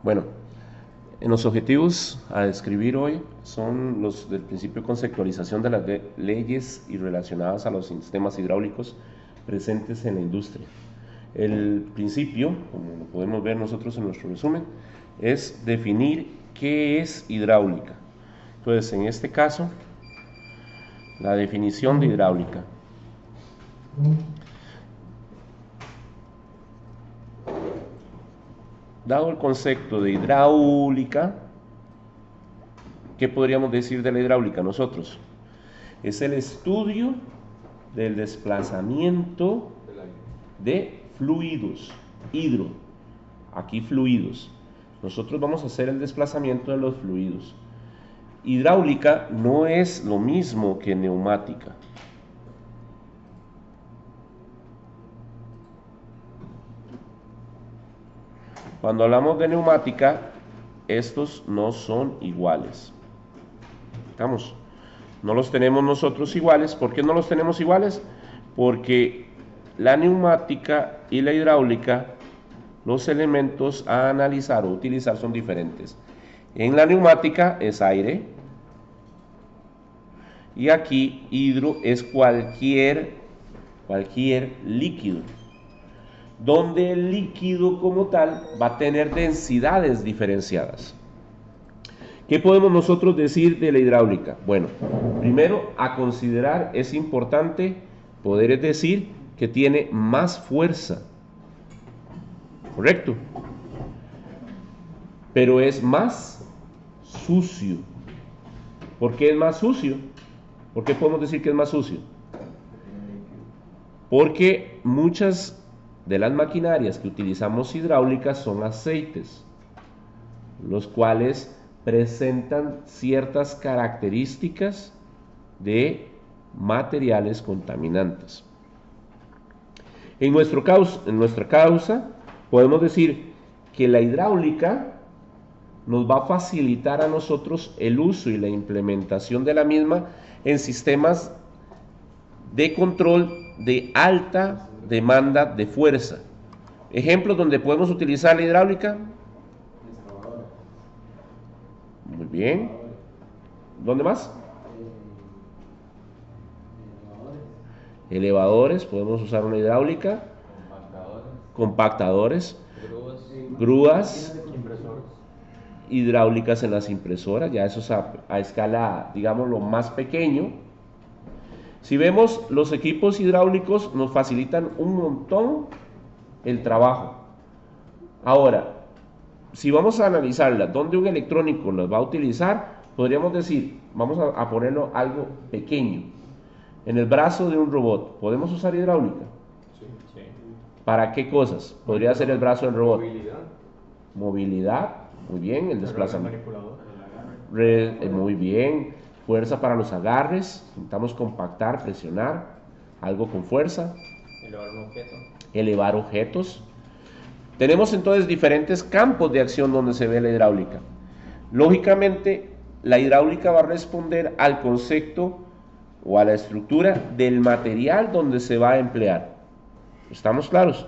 Bueno, en los objetivos a describir hoy son los del principio de conceptualización de las leyes y relacionadas a los sistemas hidráulicos presentes en la industria. El principio, como lo podemos ver nosotros en nuestro resumen, es definir qué es hidráulica. Entonces, en este caso, la definición de hidráulica. Dado el concepto de hidráulica, ¿qué podríamos decir de la hidráulica nosotros? Es el estudio del desplazamiento de fluidos, hidro, aquí fluidos. Nosotros vamos a hacer el desplazamiento de los fluidos. Hidráulica no es lo mismo que neumática. Cuando hablamos de neumática, estos no son iguales. Vamos, no los tenemos nosotros iguales. ¿Por qué no los tenemos iguales? Porque la neumática y la hidráulica, los elementos a analizar o utilizar son diferentes. En la neumática es aire y aquí hidro es cualquier líquido, donde el líquido como tal va a tener densidades diferenciadas. ¿Qué podemos nosotros decir de la hidráulica? Bueno, primero a considerar es importante poder decir que tiene más fuerza, ¿correcto? Pero es más sucio. ¿Por qué es más sucio? ¿Por qué podemos decir que es más sucio? Porque muchas de las maquinarias que utilizamos hidráulicas son aceites, los cuales presentan ciertas características de materiales contaminantes. En nuestra causa podemos decir que la hidráulica nos va a facilitar a nosotros el uso y la implementación de la misma en sistemas de control de alta demanda de fuerza. Ejemplos donde podemos utilizar la hidráulica. Muy bien. ¿Dónde más? Elevadores, podemos usar una hidráulica. Compactadores, grúas, hidráulicas en las impresoras, ya eso es a escala, digamos, lo más pequeño. Si vemos, los equipos hidráulicos nos facilitan un montón el trabajo. Ahora, si vamos a analizarla, ¿dónde un electrónico las va a utilizar? Podríamos decir, vamos a ponerlo algo pequeño. En el brazo de un robot, ¿podemos usar hidráulica? Sí, sí. ¿Para qué cosas? Podría ser el brazo del robot. Movilidad. Movilidad, muy bien, el desplazamiento. Manipulador. Muy bien, fuerza para los agarres, intentamos compactar, presionar, algo con fuerza. Elevar un objeto. Elevar objetos. Tenemos entonces diferentes campos de acción donde se ve la hidráulica. Lógicamente, la hidráulica va a responder al concepto o a la estructura del material donde se va a emplear. ¿Estamos claros?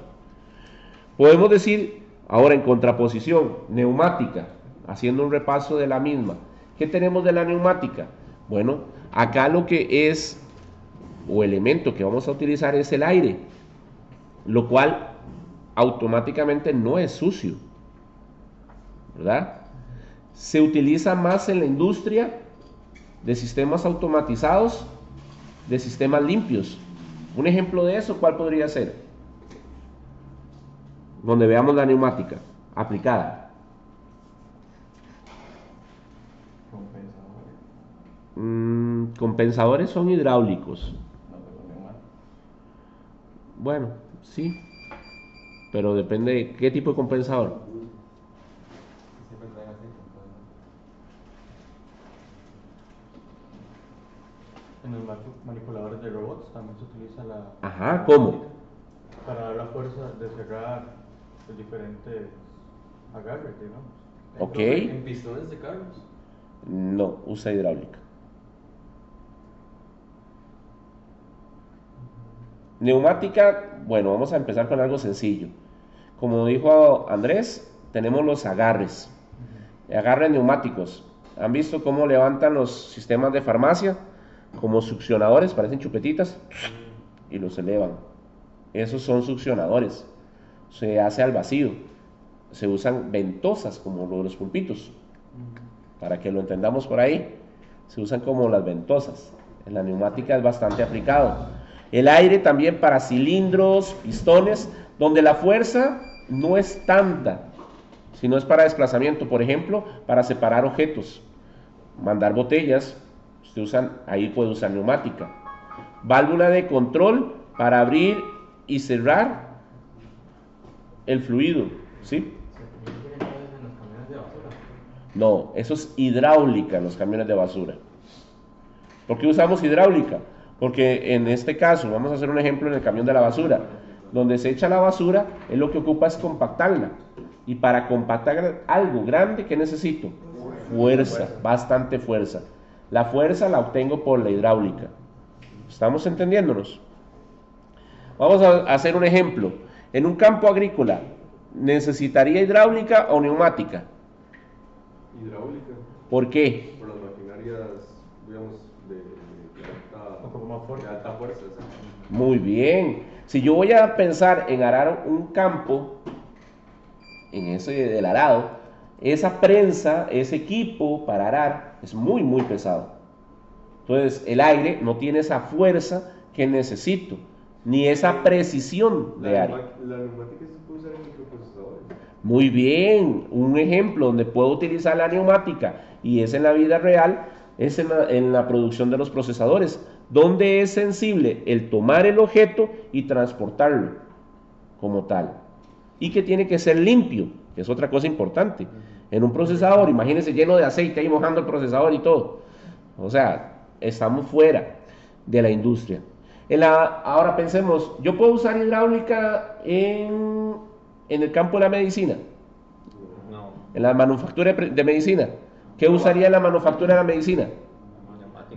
Podemos decir, ahora en contraposición, neumática, haciendo un repaso de la misma. ¿Qué tenemos de la neumática? Bueno, acá lo que es, o elemento que vamos a utilizar es el aire, lo cual automáticamente no es sucio, ¿verdad? Se utiliza más en la industria de sistemas automatizados, de sistemas limpios. Un ejemplo de eso, ¿cuál podría ser? Donde veamos la neumática aplicada. Compensadores son hidráulicos. Bueno, sí, pero depende de qué tipo de compensador. En los manipuladores de robots también se utiliza la... Ajá, ¿cómo? Para dar la fuerza de cerrar los diferentes agarres, digamos. Ok. En pistones de carros. No, usa hidráulica. Neumática, bueno, vamos a empezar con algo sencillo. Como dijo Andrés, tenemos los agarres. Agarres neumáticos. ¿Han visto cómo levantan los sistemas de farmacia? Como succionadores, parecen chupetitas, y los elevan. Esos son succionadores. Se hace al vacío. Se usan ventosas, como los pulpitos, para que lo entendamos por ahí. Se usan como las ventosas. En la neumática es bastante aplicado. El aire también para cilindros, pistones, donde la fuerza no es tanta, sino es para desplazamiento. Por ejemplo, para separar objetos, mandar botellas, ahí puede usar neumática. Válvula de control para abrir y cerrar el fluido, ¿sí? No, eso es hidráulica en los camiones de basura. ¿Por qué usamos hidráulica? Porque en este caso, vamos a hacer un ejemplo en el camión de la basura, donde se echa la basura, él lo que ocupa es compactarla. Y para compactar algo grande, ¿qué necesito? Fuerza, bastante fuerza. La fuerza la obtengo por la hidráulica. ¿Estamos entendiéndonos? Vamos a hacer un ejemplo. En un campo agrícola, ¿necesitaría hidráulica o neumática? Hidráulica. ¿Por qué? Por las maquinarias, digamos, de alta fuerza. ¿Sí? Muy bien. Si yo voy a pensar en arar un campo, en ese del arado, esa prensa, ese equipo para arar es muy, muy pesado. Entonces, el aire no tiene esa fuerza que necesito, ni esa precisión de aire. La neumática se puede usar en microprocesadores. Muy bien, un ejemplo donde puedo utilizar la neumática y es en la vida real, es en la producción de los procesadores, donde es sensible el tomar el objeto y transportarlo como tal. Y que tiene que ser limpio, que es otra cosa importante. En un procesador, imagínense lleno de aceite ahí mojando el procesador y todo. O sea, estamos fuera de la industria. Ahora pensemos, ¿yo puedo usar hidráulica en el campo de la medicina? No. En la manufactura de medicina. ¿Qué usaría en la manufactura de la medicina?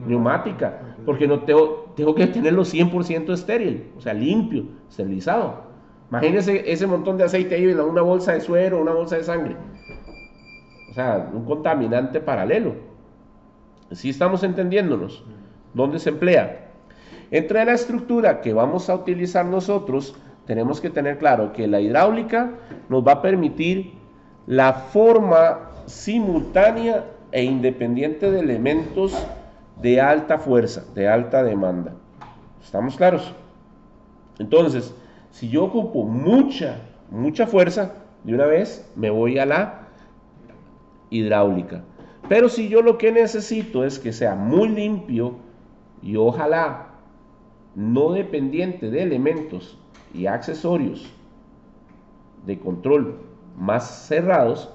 Neumática. Porque no tengo que tenerlo 100% estéril, o sea, limpio, esterilizado. Imagínense ese montón de aceite ahí en una bolsa de suero, una bolsa de sangre. O sea, un contaminante paralelo. ¿Sí estamos entendiéndonos? ¿Dónde se emplea? Entre la estructura que vamos a utilizar nosotros, tenemos que tener claro que la hidráulica nos va a permitir la forma simultánea e independiente de elementos de alta fuerza, de alta demanda. ¿Estamos claros? Entonces, si yo ocupo mucha fuerza, de una vez me voy a la hidráulica. Pero si yo lo que necesito es que sea muy limpio y ojalá no dependiente de elementos y accesorios de control más cerrados,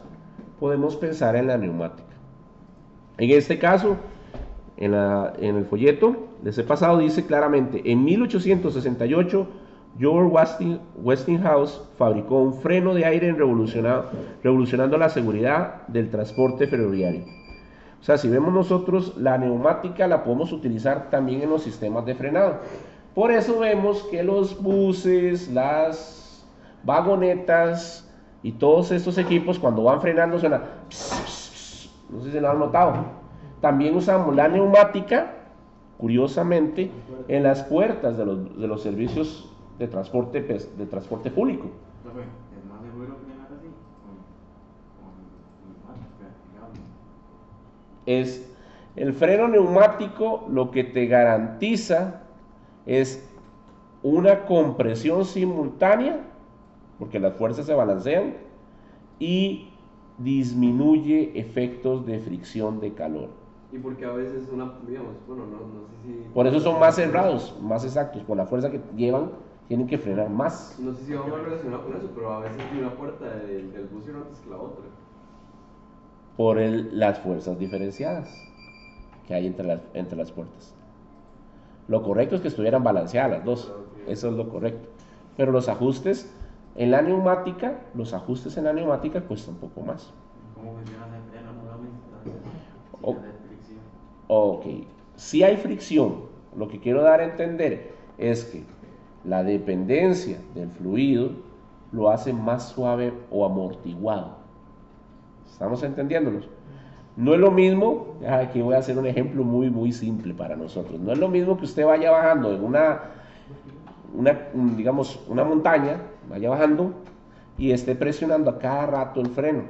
podemos pensar en la neumática. En este caso, en el folleto de ese pasado dice claramente, en 1868 George Westinghouse fabricó un freno de aire revolucionando la seguridad del transporte ferroviario. O sea, si vemos nosotros, la neumática la podemos utilizar también en los sistemas de frenado. Por eso vemos que los buses, las vagonetas y todos estos equipos cuando van frenando suena pss, pss, pss. No sé si lo han notado. También usamos la neumática, curiosamente, en las puertas de los servicios de transporte público. Es más seguro frenar así con neumática, digamos. Es el freno neumático, lo que te garantiza es una compresión simultánea, porque las fuerzas se balancean, y disminuye efectos de fricción de calor. Y porque a veces digamos, bueno, no sé si... Por eso son más cerrados, más exactos, por la fuerza que llevan, tienen que frenar más. No sé si va más relacionado con eso, pero a veces una puerta del bus cierra antes que la otra. Por las fuerzas diferenciadas que hay entre las puertas. Lo correcto es que estuvieran balanceadas las dos, eso es lo correcto. Pero los ajustes en la neumática cuestan un poco más. ¿Cómo funciona ese freno nuevamente? Oh. Si no hay fricción. Ok, si hay fricción, lo que quiero dar a entender es que la dependencia del fluido lo hace más suave o amortiguado. ¿Estamos entendiéndonos? No es lo mismo, aquí voy a hacer un ejemplo muy simple para nosotros. No es lo mismo que usted vaya bajando en digamos, una montaña, vaya bajando y esté presionando a cada rato el freno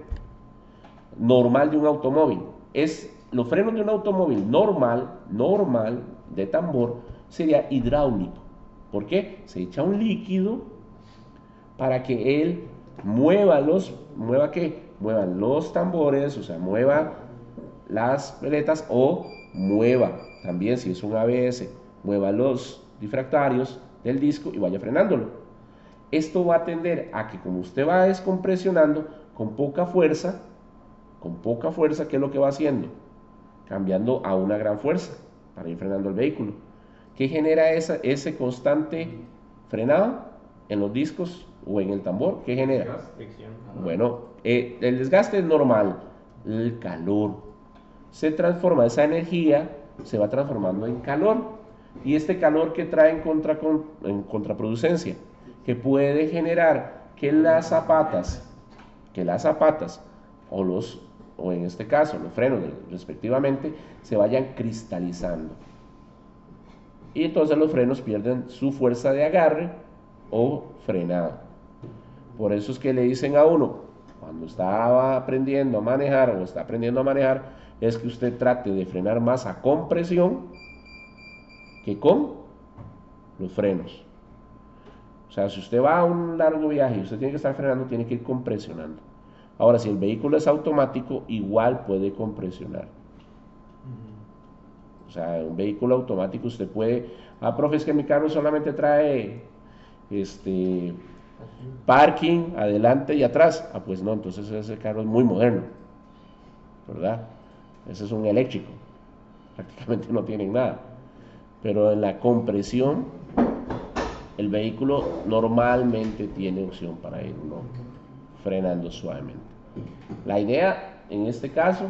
normal de un automóvil. Los frenos de un automóvil normal, de tambor, sería hidráulico. ¿Por qué? Se echa un líquido para que él mueva los tambores, o sea, mueva las peletas, o mueva también, si es un ABS, mueva los difractarios del disco y vaya frenándolo. Esto va a tender a que, como usted va descompresionando con poca fuerza, ¿qué es lo que va haciendo? Cambiando a una gran fuerza para ir frenando el vehículo. ¿Qué genera ese constante frenado en los discos o en el tambor? ¿Qué genera? Fricción. Bueno, el desgaste es normal, el calor se transforma, esa energía se va transformando en calor, y este calor que trae en contraproducencia, que puede generar que las zapatas o en este caso los frenos respectivamente se vayan cristalizando, y entonces los frenos pierden su fuerza de agarre o frenado. Por eso es que le dicen a uno, cuando estaba aprendiendo a manejar o está aprendiendo a manejar, es que usted trate de frenar más a compresión que con los frenos. O sea, si usted va a un largo viaje y usted tiene que estar frenando, tiene que ir compresionando. Ahora, si el vehículo es automático, igual puede compresionar. O sea, un vehículo automático usted puede... profe, es que mi carro solamente trae parking adelante y atrás. Pues no, entonces ese carro es muy moderno, ¿verdad? Ese es un eléctrico, prácticamente no tienen nada. Pero en la compresión, el vehículo normalmente tiene opción para ir frenando suavemente. La idea en este caso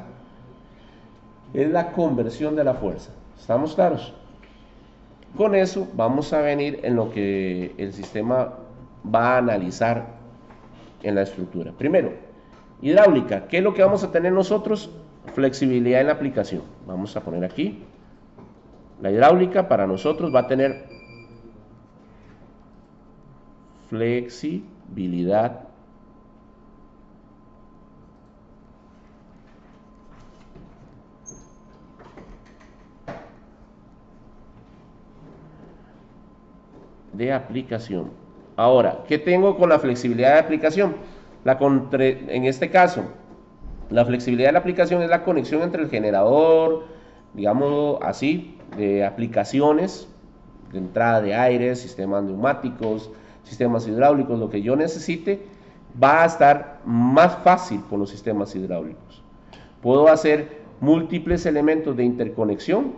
es la conversión de la fuerza. ¿Estamos claros? Con eso vamos a venir en lo que el sistema va a analizar en la estructura. Primero, hidráulica. ¿Qué es lo que vamos a tener nosotros? Flexibilidad en la aplicación. Vamos a poner aquí. La hidráulica para nosotros va a tener flexibilidad de aplicación. Ahora, ¿qué tengo con la flexibilidad de aplicación? En este caso, la flexibilidad de la aplicación es la conexión entre el generador, digamos así, de aplicaciones, de entrada de aire, sistemas neumáticos, sistemas hidráulicos, lo que yo necesite, va a estar más fácil con los sistemas hidráulicos. Puedo hacer múltiples elementos de interconexión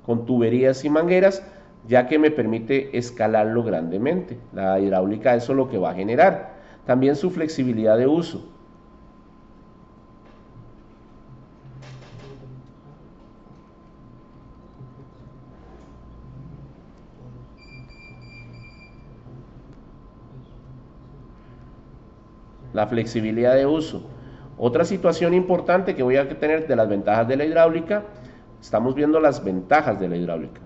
con tuberías y mangueras, ya que me permite escalarlo grandemente. La hidráulica eso es lo que va a generar. También su flexibilidad de uso. La flexibilidad de uso. Otra situación importante que voy a tener de las ventajas de la hidráulica, estamos viendo las ventajas de la hidráulica.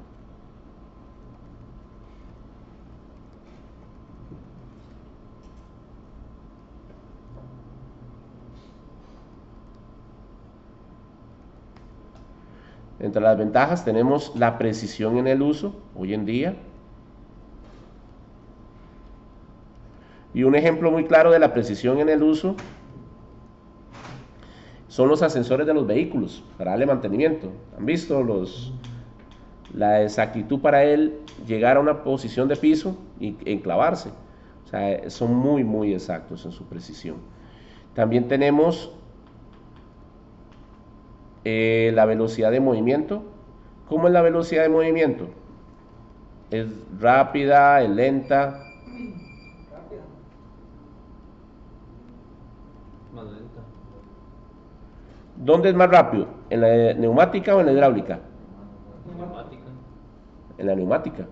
Entre las ventajas tenemos la precisión en el uso, hoy en día. Y un ejemplo muy claro de la precisión en el uso son los ascensores de los vehículos para darle mantenimiento. ¿Han visto la exactitud para él llegar a una posición de piso y enclavarse? O sea, son muy exactos en su precisión. También tenemos la velocidad de movimiento. ¿Cómo es la velocidad de movimiento? ¿Es rápida, es lenta? Rápida. Más lenta. ¿Dónde es más rápido? ¿En la neumática o en la hidráulica? Neumática. En la neumática. La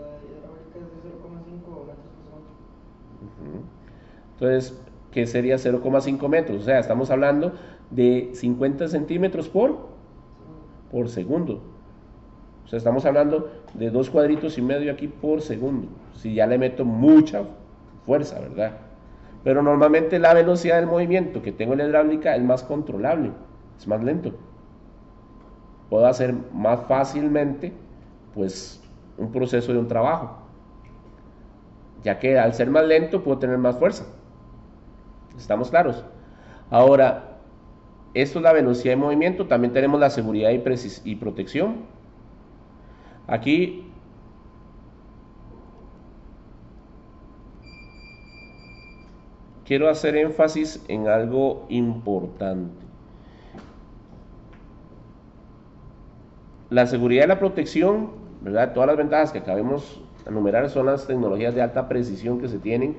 hidráulica es de 0,5 metros por segundo. Entonces, que sería 0,5 metros. O sea, estamos hablando de 50 centímetros por segundo. O sea, estamos hablando de 2 cuadritos y medio aquí por segundo. Si ya le meto mucha fuerza, ¿verdad? Pero normalmente la velocidad del movimiento que tengo en la hidráulica es más controlable, es más lento. Puedo hacer más fácilmente, pues, un proceso de un trabajo. Ya que al ser más lento puedo tener más fuerza. ¿Estamos claros? Ahora, esto es la velocidad de movimiento. También tenemos la seguridad y protección. Aquí quiero hacer énfasis en algo importante. La seguridad y la protección, ¿verdad? Todas las ventajas que acabamos de enumerar son las tecnologías de alta precisión que se tienen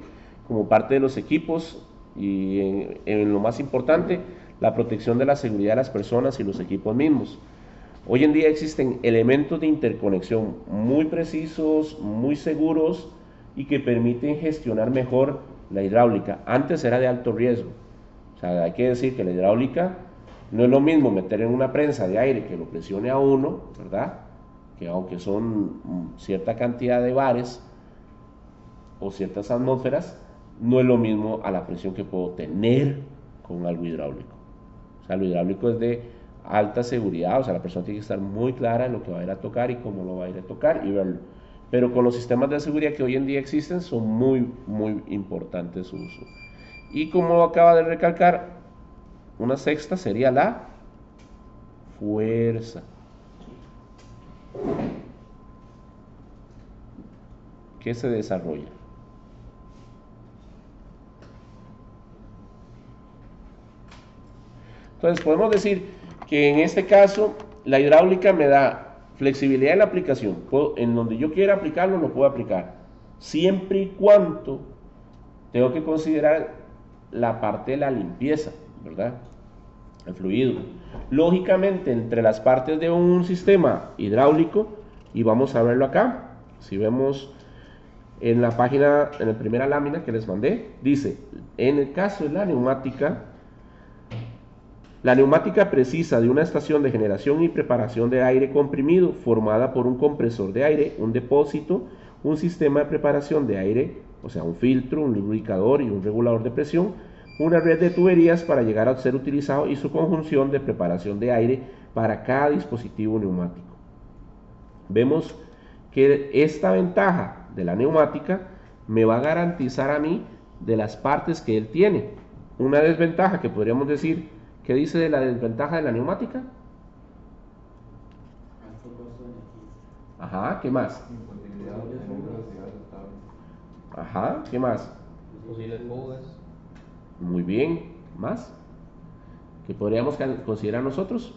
como parte de los equipos y en lo más importante, la protección de la seguridad de las personas y los equipos mismos. Hoy en día existen elementos de interconexión muy precisos, muy seguros y que permiten gestionar mejor la hidráulica. Antes era de alto riesgo. O sea, hay que decir que la hidráulica no es lo mismo meter en una prensa de aire que lo presione a uno, ¿verdad? Que aunque son cierta cantidad de bares o ciertas atmósferas, no es lo mismo a la presión que puedo tener con algo hidráulico. O sea, lo hidráulico es de alta seguridad, o sea, la persona tiene que estar muy clara en lo que va a ir a tocar y cómo lo va a ir a tocar y verlo. Pero con los sistemas de seguridad que hoy en día existen, son muy, muy importantes su uso. Y como acaba de recalcar, una sexta sería la fuerza. ¿Qué se desarrolla? Entonces podemos decir que en este caso la hidráulica me da flexibilidad en la aplicación. En donde yo quiera aplicarlo lo puedo aplicar, siempre y cuando tengo que considerar la parte de la limpieza, ¿verdad? El fluido. Lógicamente, entre las partes de un sistema hidráulico, y vamos a verlo acá, si vemos en la página, en la primera lámina que les mandé, dice, en el caso de la neumática precisa de una estación de generación y preparación de aire comprimido formada por un compresor de aire, un depósito, un sistema de preparación de aire, o sea, un filtro, un lubricador y un regulador de presión, una red de tuberías para llegar a ser utilizado y su conjunción de preparación de aire para cada dispositivo neumático. Vemos que esta ventaja de la neumática me va a garantizar a mí de las partes que él tiene. Una desventaja que podríamos decir, ¿qué dice de la desventaja de la neumática? Ajá, ¿qué más? Ajá, ¿qué más? Posibles fugas. Muy bien, ¿más? ¿Qué podríamos considerar nosotros?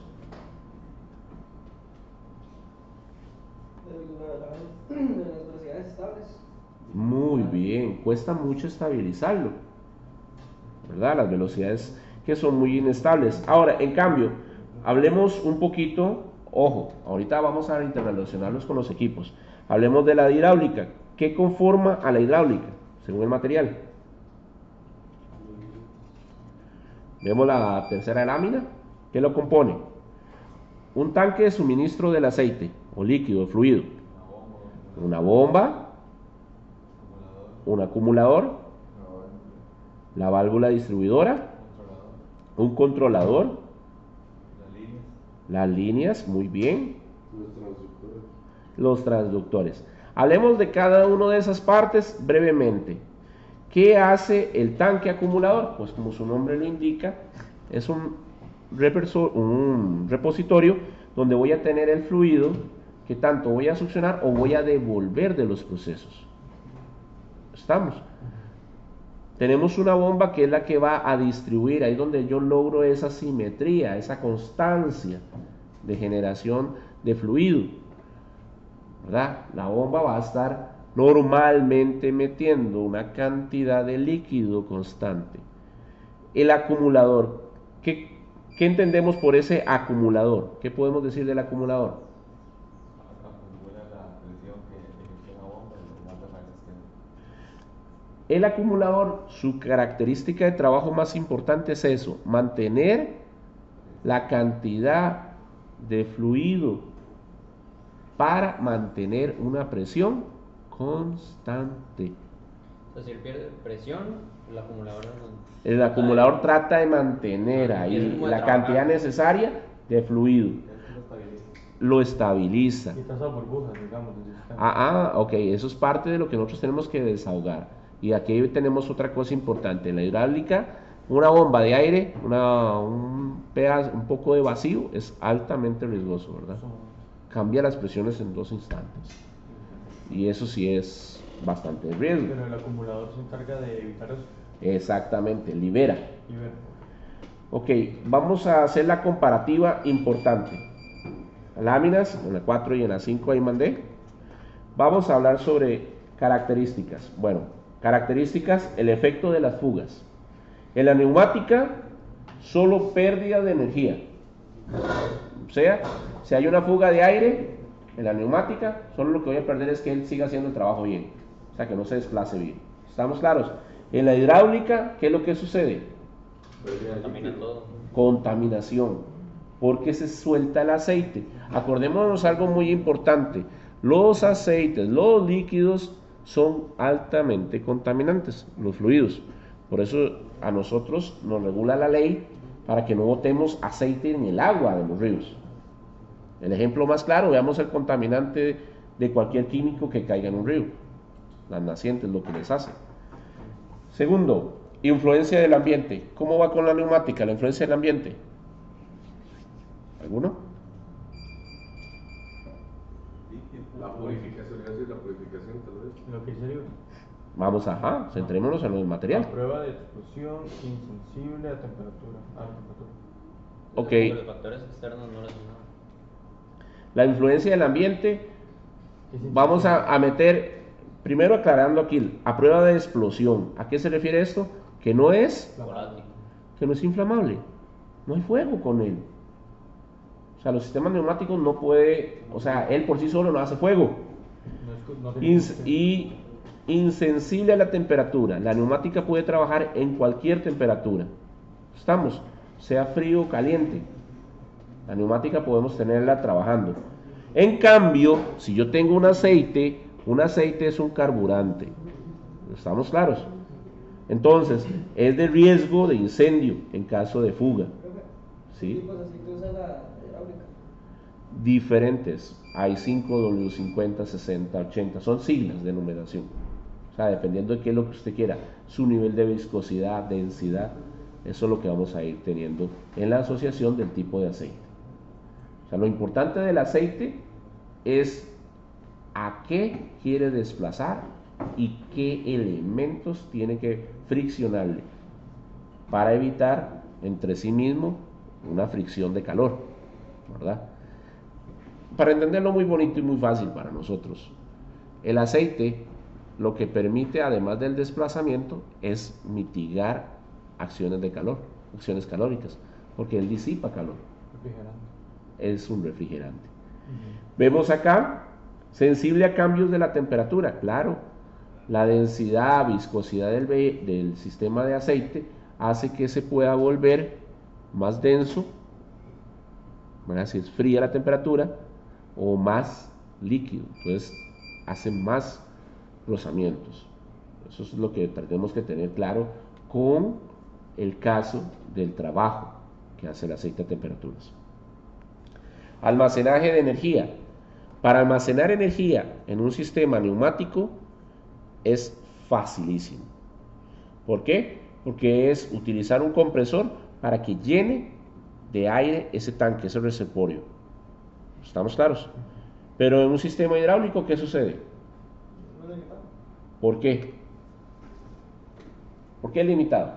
De las velocidades estables. Muy bien, cuesta mucho estabilizarlo, ¿verdad? Las velocidades que son muy inestables. Ahora, en cambio, hablemos un poquito, ojo, ahorita vamos a interrelacionarlos con los equipos. Hablemos de la hidráulica. ¿Qué conforma a la hidráulica, según el material? Vemos la tercera lámina. ¿Qué lo compone? Un tanque de suministro del aceite, o líquido, o fluido. Una bomba, un acumulador, la válvula distribuidora, un controlador, las líneas, muy bien, los transductores. Hablemos de cada una de esas partes brevemente. ¿Qué hace el tanque acumulador? Pues como su nombre lo indica, es un repositorio donde voy a tener el fluido que tanto voy a succionar o voy a devolver de los procesos. ¿Estamos? Tenemos una bomba que es la que va a distribuir, ahí donde yo logro esa simetría, esa constancia de generación de fluido, ¿verdad? La bomba va a estar normalmente metiendo una cantidad de líquido constante. El acumulador, ¿qué entendemos por ese acumulador? ¿Qué podemos decir del acumulador? El acumulador, su característica de trabajo más importante es eso, mantener la cantidad de fluido para mantener una presión constante. O sea, si él pierde presión, el acumulador no. El acumulador trata de mantener ahí la cantidad necesaria de fluido. Lo estabiliza. Quitas esas burbujas, digamos, del sistema. Ok, eso es parte de lo que nosotros tenemos que desahogar. Y aquí tenemos otra cosa importante. En la hidráulica, una bomba de aire, un poco de vacío es altamente riesgoso, ¿verdad? Cambia las presiones en 2 instantes. Y eso sí es bastante riesgo. Pero el acumulador se encarga de evitar eso. Exactamente, libera. Y ver. Ok, vamos a hacer la comparativa importante. Láminas, en la 4 y en la 5 ahí mandé. Vamos a hablar sobre características. Bueno, características, el efecto de las fugas. En la neumática, solo pérdida de energía. O sea, si hay una fuga de aire en la neumática, solo lo que voy a perder es que él siga haciendo el trabajo bien. O sea, que no se desplace bien. ¿Estamos claros? En la hidráulica, ¿qué es lo que sucede? Contamina todo. Contaminación, porque se suelta el aceite. Acordémonos algo muy importante, los aceites, los líquidos son altamente contaminantes, los fluidos. Por eso a nosotros nos regula la ley para que no botemos aceite en el agua de los ríos. El ejemplo más claro, veamos el contaminante de cualquier químico que caiga en un río, las nacientes, lo que les hace. Segundo, influencia del ambiente. ¿Cómo va con la neumática, la influencia del ambiente? ¿Alguno? La purificación, eso es la purificación, tal vez. Lo que dice el libro. Vamos centrémonos en el material. A prueba de explosión insensible a temperatura. Ok. Los factores externos no le hacen nada. La influencia del ambiente, vamos a meter, primero aclarando aquí, a prueba de explosión. ¿A qué se refiere esto? Que no es inflamable, no hay fuego con él. O sea, los sistemas neumáticos no puede, o sea, él por sí solo no hace fuego. Y insensible a la temperatura. La neumática puede trabajar en cualquier temperatura. ¿Estamos? Sea frío o caliente. La neumática podemos tenerla trabajando. En cambio, si yo tengo un aceite es un carburante. ¿Estamos claros? Entonces, es de riesgo de incendio en caso de fuga. ¿Sí? ¿Qué tipos de aceite usa la hidráulica? Diferentes. Hay 5W50, 60, 80. Son siglas de numeración. O sea, dependiendo de qué es lo que usted quiera. Su nivel de viscosidad, densidad. Eso es lo que vamos a ir teniendo en la asociación del tipo de aceite. O sea, lo importante del aceite es a qué quiere desplazar y qué elementos tiene que friccionarle para evitar entre sí mismo una fricción de calor, ¿verdad? Para entenderlo muy bonito y muy fácil para nosotros, el aceite lo que permite, además del desplazamiento, es mitigar acciones de calor, acciones calóricas, porque él disipa calor. Es un refrigerante. Vemos acá, sensible a cambios de la temperatura, claro. La densidad, viscosidad del sistema de aceite hace que se pueda volver más denso, ¿verdad? Si es fría la temperatura, o más líquido, entonces hace más rozamientos. Eso es lo que tenemos que tener claro con el caso del trabajo que hace el aceite a temperaturas. Almacenaje de energía. Para almacenar energía en un sistema neumático es facilísimo. ¿Por qué? Porque es utilizar un compresor para que llene de aire ese tanque, ese reservorio. ¿Estamos claros? Pero en un sistema hidráulico, ¿qué sucede? ¿Por qué? ¿Por qué es limitado?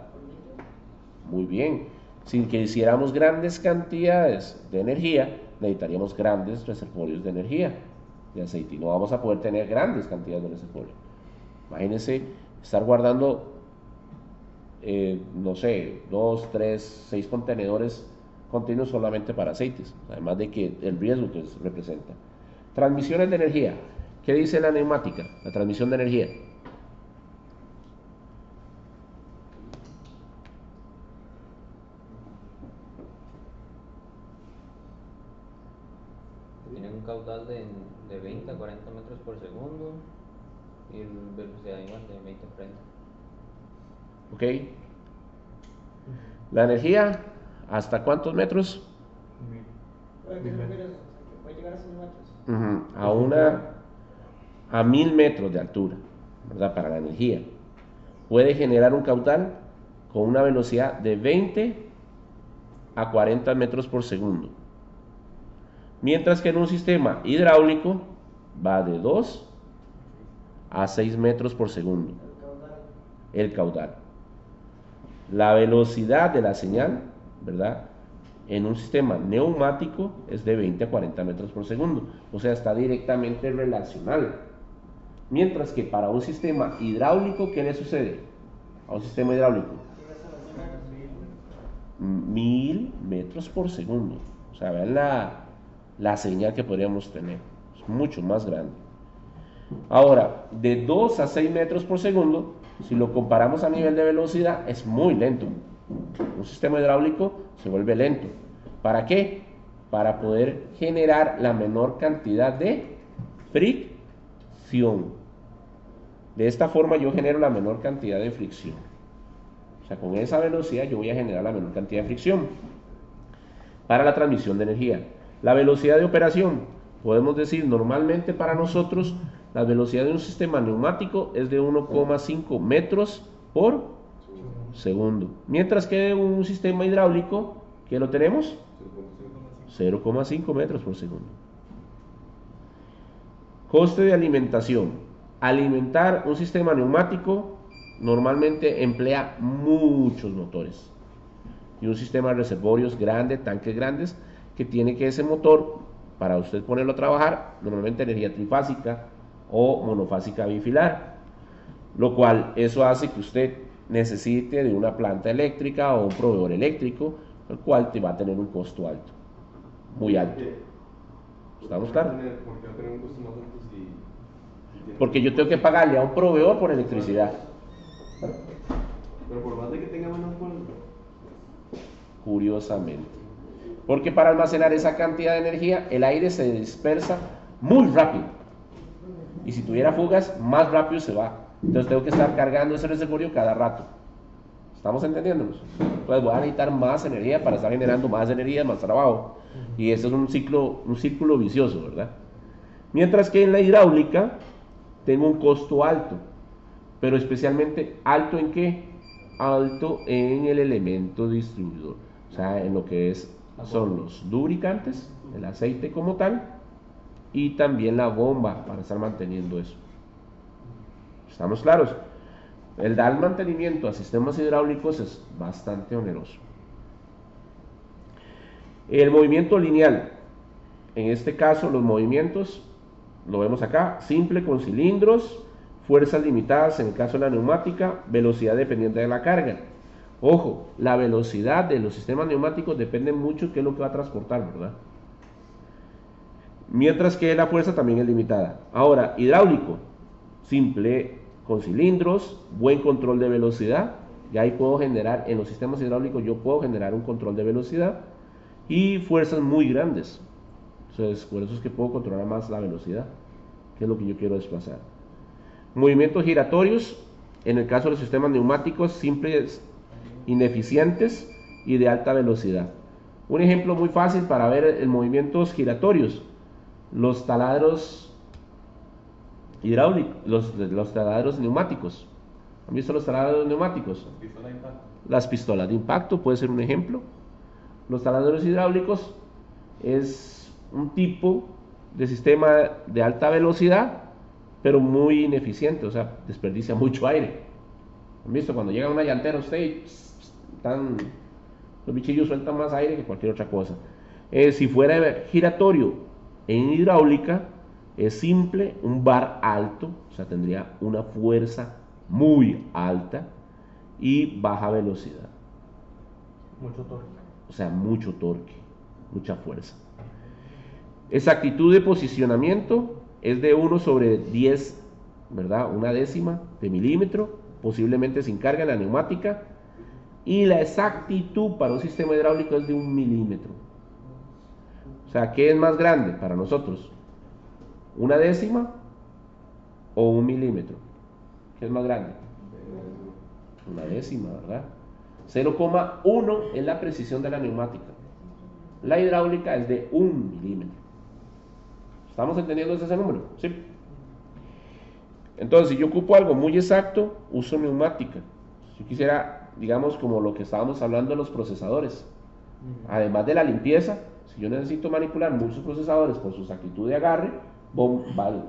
Muy bien. Si quisiéramos grandes cantidades de energía, necesitaríamos grandes reservorios de energía de aceite y no vamos a poder tener grandes cantidades de reservorio. Imagínense estar guardando no sé, 2, 3, 6 contenedores continuos solamente para aceites, además de que el riesgo que representa. Transmisiones de energía. ¿Qué dice la neumática? La transmisión de energía. un caudal de 20 a 40 metros por segundo y velocidad igual de 20 a 40. ¿Ok? La energía, ¿hasta cuántos metros? ¿A qué te refieres? O sea, que puede llegar a 100 metros. A 1000 metros de altura, ¿verdad? Para la energía. Puede generar un caudal con una velocidad de 20 a 40 metros por segundo. Mientras que en un sistema hidráulico va de 2 a 6 metros por segundo. El caudal. La velocidad de la señal, ¿verdad? En un sistema neumático es de 20 a 40 metros por segundo. O sea, está directamente relacional. Mientras que para un sistema hidráulico, ¿qué le sucede? A un sistema hidráulico. 1000 metros por segundo. O sea, vean la señal que podríamos tener. Es mucho más grande. Ahora, de 2 a 6 metros por segundo, si lo comparamos a nivel de velocidad, es muy lento. Un sistema hidráulico se vuelve lento. ¿Para qué? Para poder generar la menor cantidad de fricción. De esta forma yo genero la menor cantidad de fricción. O sea, con esa velocidad yo voy a generar la menor cantidad de fricción. Para la transmisión de energía. La velocidad de operación. Podemos decir, normalmente para nosotros, la velocidad de un sistema neumático es de 1,5 metros por segundo. Mientras que un sistema hidráulico, ¿qué lo tenemos? 0,5 metros por segundo. Coste de alimentación. Alimentar un sistema neumático normalmente emplea muchos motores. Y un sistema de reservorios grande, tanques grandes, que tiene que ese motor, para usted ponerlo a trabajar, normalmente energía trifásica o monofásica bifilar. Lo cual, eso hace que usted necesite de una planta eléctrica o un proveedor eléctrico, el cual te va a tener un costo alto, muy alto. ¿Estamos claros? ¿Por qué va a tener un costo más alto si tiene Porque yo tengo que pagarle a un proveedor por electricidad. Pero por más de que tenga menos polvo. Curiosamente. Porque para almacenar esa cantidad de energía, el aire se dispersa muy rápido. Y si tuviera fugas, más rápido se va. Entonces tengo que estar cargando ese reservorio cada rato. ¿Estamos entendiéndonos? Entonces voy a necesitar más energía para estar generando más energía, más trabajo. Y eso es un círculo vicioso, ¿verdad? Mientras que en la hidráulica tengo un costo alto. Pero especialmente, ¿alto en qué? Alto en el elemento distribuidor. O sea, en lo que son los lubricantes, el aceite como tal, y también la bomba para estar manteniendo eso. ¿Estamos claros? El dar mantenimiento a sistemas hidráulicos es bastante oneroso. El movimiento lineal. En este caso, los movimientos, lo vemos acá, simple con cilindros, fuerzas limitadas en el caso de la neumática, velocidad dependiente de la carga. Ojo, la velocidad de los sistemas neumáticos depende mucho de qué es lo que va a transportar, ¿verdad? Mientras que la fuerza también es limitada. Ahora, hidráulico, simple con cilindros, buen control de velocidad. Y ahí puedo generar, en los sistemas hidráulicos yo puedo generar un control de velocidad y fuerzas muy grandes. Entonces, por eso es que puedo controlar más la velocidad, que es lo que yo quiero desplazar. Movimientos giratorios, en el caso de los sistemas neumáticos, simples, ineficientes y de alta velocidad. Un ejemplo muy fácil para ver movimientos giratorios: los taladros hidráulicos, los taladros neumáticos. ¿Han visto los taladros neumáticos? Las pistolas de impacto puede ser un ejemplo. Los taladros hidráulicos es un tipo de sistema de alta velocidad, pero muy ineficiente, o sea, desperdicia mucho aire. ¿Han visto? Cuando llega una llantera usted, los bichillos sueltan más aire que cualquier otra cosa. Si fuera giratorio en hidráulica, es simple, un bar alto, o sea, tendría una fuerza muy alta y baja velocidad. Mucho torque. O sea, mucho torque, mucha fuerza. Exactitud de posicionamiento es de 1/10, ¿verdad? Una décima de milímetro, posiblemente sin carga en la neumática. Y la exactitud para un sistema hidráulico es de 1 milímetro. O O sea, ¿qué es más grande para nosotros? ¿Una décima o un milímetro? ¿Qué es más grande? Una décima, ¿verdad? 0,1 es la precisión de la neumática. La hidráulica es de 1 milímetro. ¿Estamos entendiendo ese número? Sí. Entonces, si yo ocupo algo muy exacto, uso neumática. Si yo quisiera, digamos, como lo que estábamos hablando de los procesadores, además de la limpieza, si yo necesito manipular muchos procesadores por su actitud de agarre,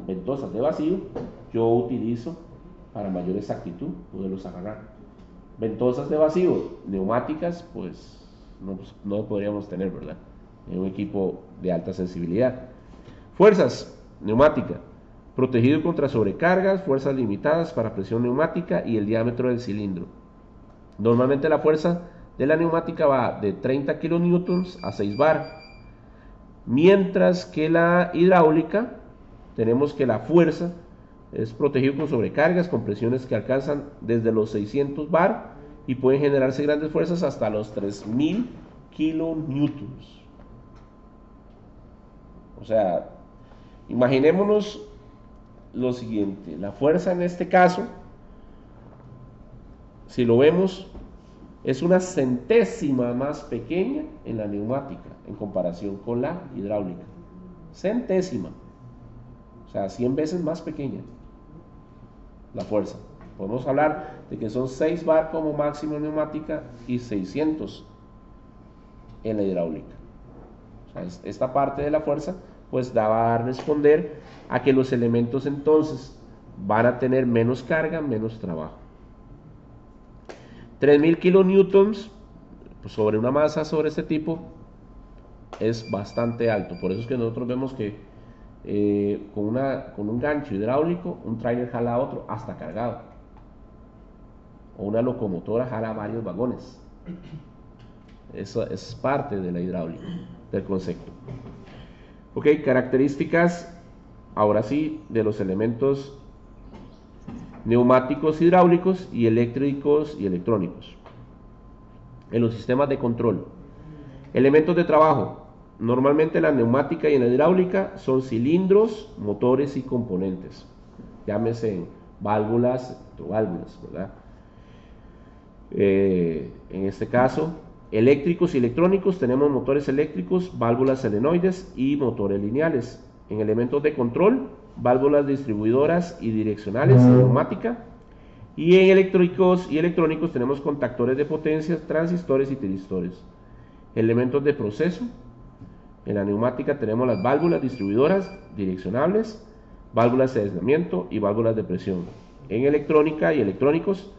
ventosas de vacío, yo utilizo para mayor exactitud poderlos agarrar. Ventosas de vacío, neumáticas, pues no podríamos tener, ¿verdad? En un equipo de alta sensibilidad. Fuerzas, neumática, protegido contra sobrecargas, fuerzas limitadas para presión neumática y el diámetro del cilindro. Normalmente la fuerza de la neumática va de 30 kilonewtons a 6 bar, mientras que la hidráulica tenemos que la fuerza es protegido con sobrecargas, con presiones que alcanzan desde los 600 bar y pueden generarse grandes fuerzas hasta los 3000 kilonewtons. O sea, imaginémonos lo siguiente, la fuerza en este caso, si lo vemos, es una centésima más pequeña en la neumática en comparación con la hidráulica. Centésima. O sea, 100 veces más pequeña la fuerza. Podemos hablar de que son 6 bar como máximo en neumática y 600 en la hidráulica. O sea, esta parte de la fuerza pues va a responder a que los elementos entonces van a tener menos carga, menos trabajo. 3000 kilonewtons sobre una masa sobre este tipo es bastante alto. Por eso es que nosotros vemos que con un gancho hidráulico un tráiler jala a otro hasta cargado, o una locomotora jala varios vagones. Eso es parte de la hidráulica, del concepto. Ok, características ahora sí de los elementos neumáticos hidráulicos y eléctricos y electrónicos. En los sistemas de control, elementos de trabajo. Normalmente en la neumática y en la hidráulica son cilindros, motores y componentes. Llámese válvulas, válvulas, ¿verdad? En este caso, eléctricos y electrónicos, tenemos motores eléctricos, válvulas solenoides y motores lineales. En elementos de control, válvulas distribuidoras y direccionales en neumática. Y en eléctricos y electrónicos tenemos contactores de potencias, transistores y tiristores. Elementos de proceso. En la neumática tenemos las válvulas distribuidoras direccionables, válvulas de aislamiento y válvulas de presión. En electrónica y electrónicos,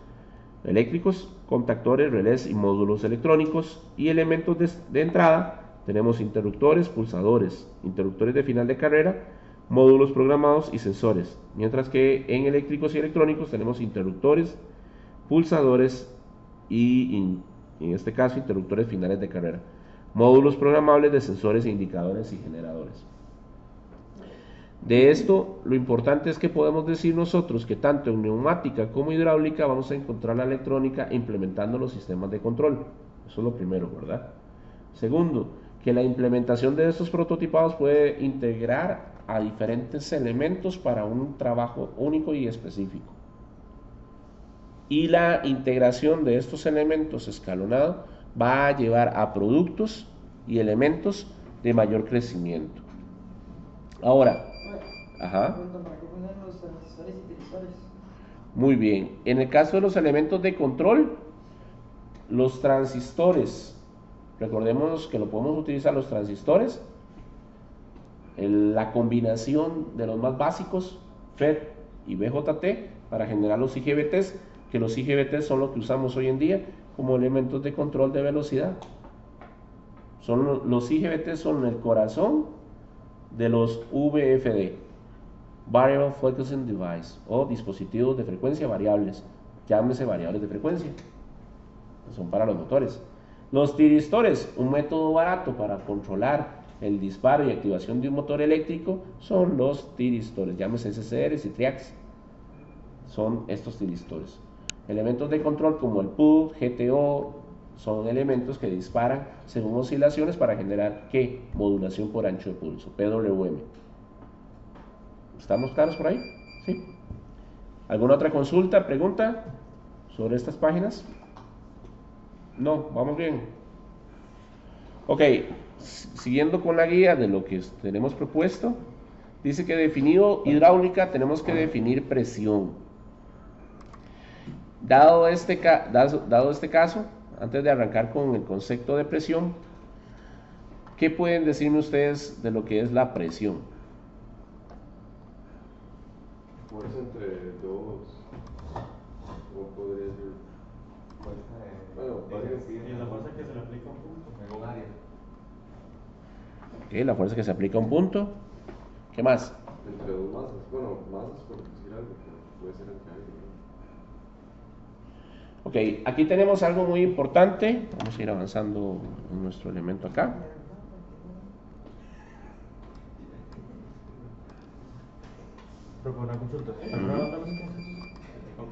eléctricos, contactores, relés y módulos electrónicos. Y elementos de entrada tenemos interruptores, pulsadores, interruptores de final de carrera, módulos programados y sensores. Mientras que en eléctricos y electrónicos tenemos interruptores, pulsadores y en este caso interruptores finales de carrera, módulos programables de sensores e indicadores y generadores. De esto, lo importante es que podemos decir nosotros que tanto en neumática como hidráulica vamos a encontrar la electrónica implementando los sistemas de control. Eso es lo primero, ¿verdad? Segundo, que la implementación de estos prototipados puede integrar a diferentes elementos para un trabajo único y específico. Y la integración de estos elementos escalonado va a llevar a productos y elementos de mayor crecimiento. Ahora, ¿Para qué funcionan los transistores y tiristores? Muy bien. En el caso de los elementos de control, los transistores, recordemos que lo podemos utilizar los transistores, la combinación de los más básicos, FET y BJT, para generar los IGBTs, que los IGBTs son lo que usamos hoy en día como elementos de control de velocidad. Los IGBTs son el corazón de los VFD, Variable Frequency Device, o dispositivos de frecuencia variables, llámese variables de frecuencia, que son para los motores. Los tiristores, un método barato para controlar el disparo y activación de un motor eléctrico, son los tiristores, llámese SCRs y TRIACs, son estos tiristores. Elementos de control como el PUD, GTO, son elementos que disparan según oscilaciones para generar ¿qué? Modulación por ancho de pulso, PWM. ¿Estamos claros por ahí? ¿Sí? ¿Alguna otra consulta, pregunta sobre estas páginas? No, vamos bien. Ok, siguiendo con la guía de lo que tenemos propuesto, dice que definido hidráulica tenemos que definir presión. Dado este caso, antes de arrancar con el concepto de presión, ¿qué pueden decirme ustedes de lo que es la presión? Fuerza entre dos. ¿Cómo podría ser? Bueno, Y la fuerza que se le aplica a un punto. en un área. Ok, la fuerza que se aplica a un punto. ¿Qué más? Entre dos masas. Bueno, masas por decir algo, pero puede ser entre alguien. Ok, aquí tenemos algo muy importante. Vamos a ir avanzando en nuestro elemento acá. Pero con una consulta. ¿Está Ujú. grabando la música? Ok.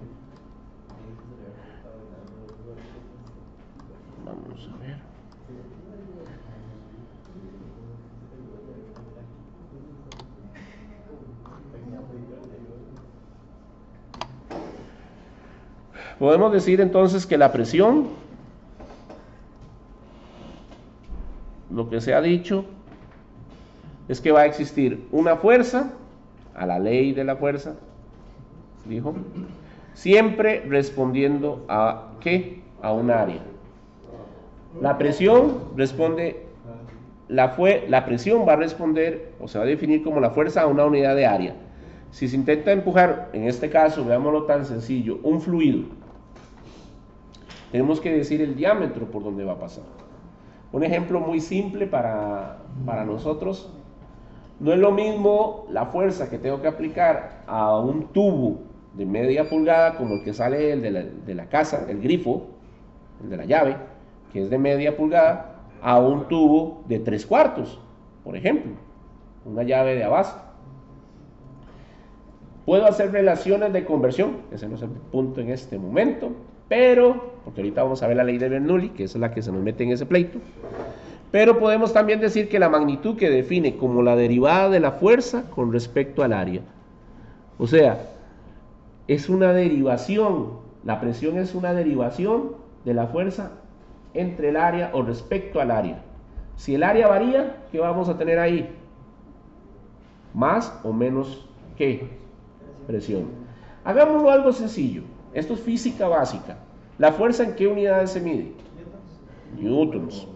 Vamos a ver. Podemos decir entonces que la presión, lo que se ha dicho, es que va a existir una fuerza, a la ley de la fuerza, dijo, siempre respondiendo a ¿qué? A un área. La presión responde, la presión va a responder, o se va a definir como la fuerza a una unidad de área. Si se intenta empujar, en este caso, veámoslo tan sencillo, un fluido, tenemos que decir el diámetro por donde va a pasar. Un ejemplo muy simple para nosotros, no es lo mismo la fuerza que tengo que aplicar a un tubo de media pulgada como el que sale de la casa, el grifo, el de la llave, que es de media pulgada, a un tubo de 3/4, por ejemplo, una llave de abasto. Puedo hacer relaciones de conversión, ese no es el punto en este momento, pero, porque ahorita vamos a ver la ley de Bernoulli, que es la que se nos mete en ese pleito, pero podemos también decir que la magnitud que define como la derivada de la fuerza con respecto al área. O sea, es una derivación, la presión es una derivación de la fuerza entre el área o respecto al área. Si el área varía, ¿qué vamos a tener ahí? Más o menos, ¿qué? Presión. Hagámoslo algo sencillo. Esto es física básica. ¿La fuerza en qué unidades se mide? Newtons.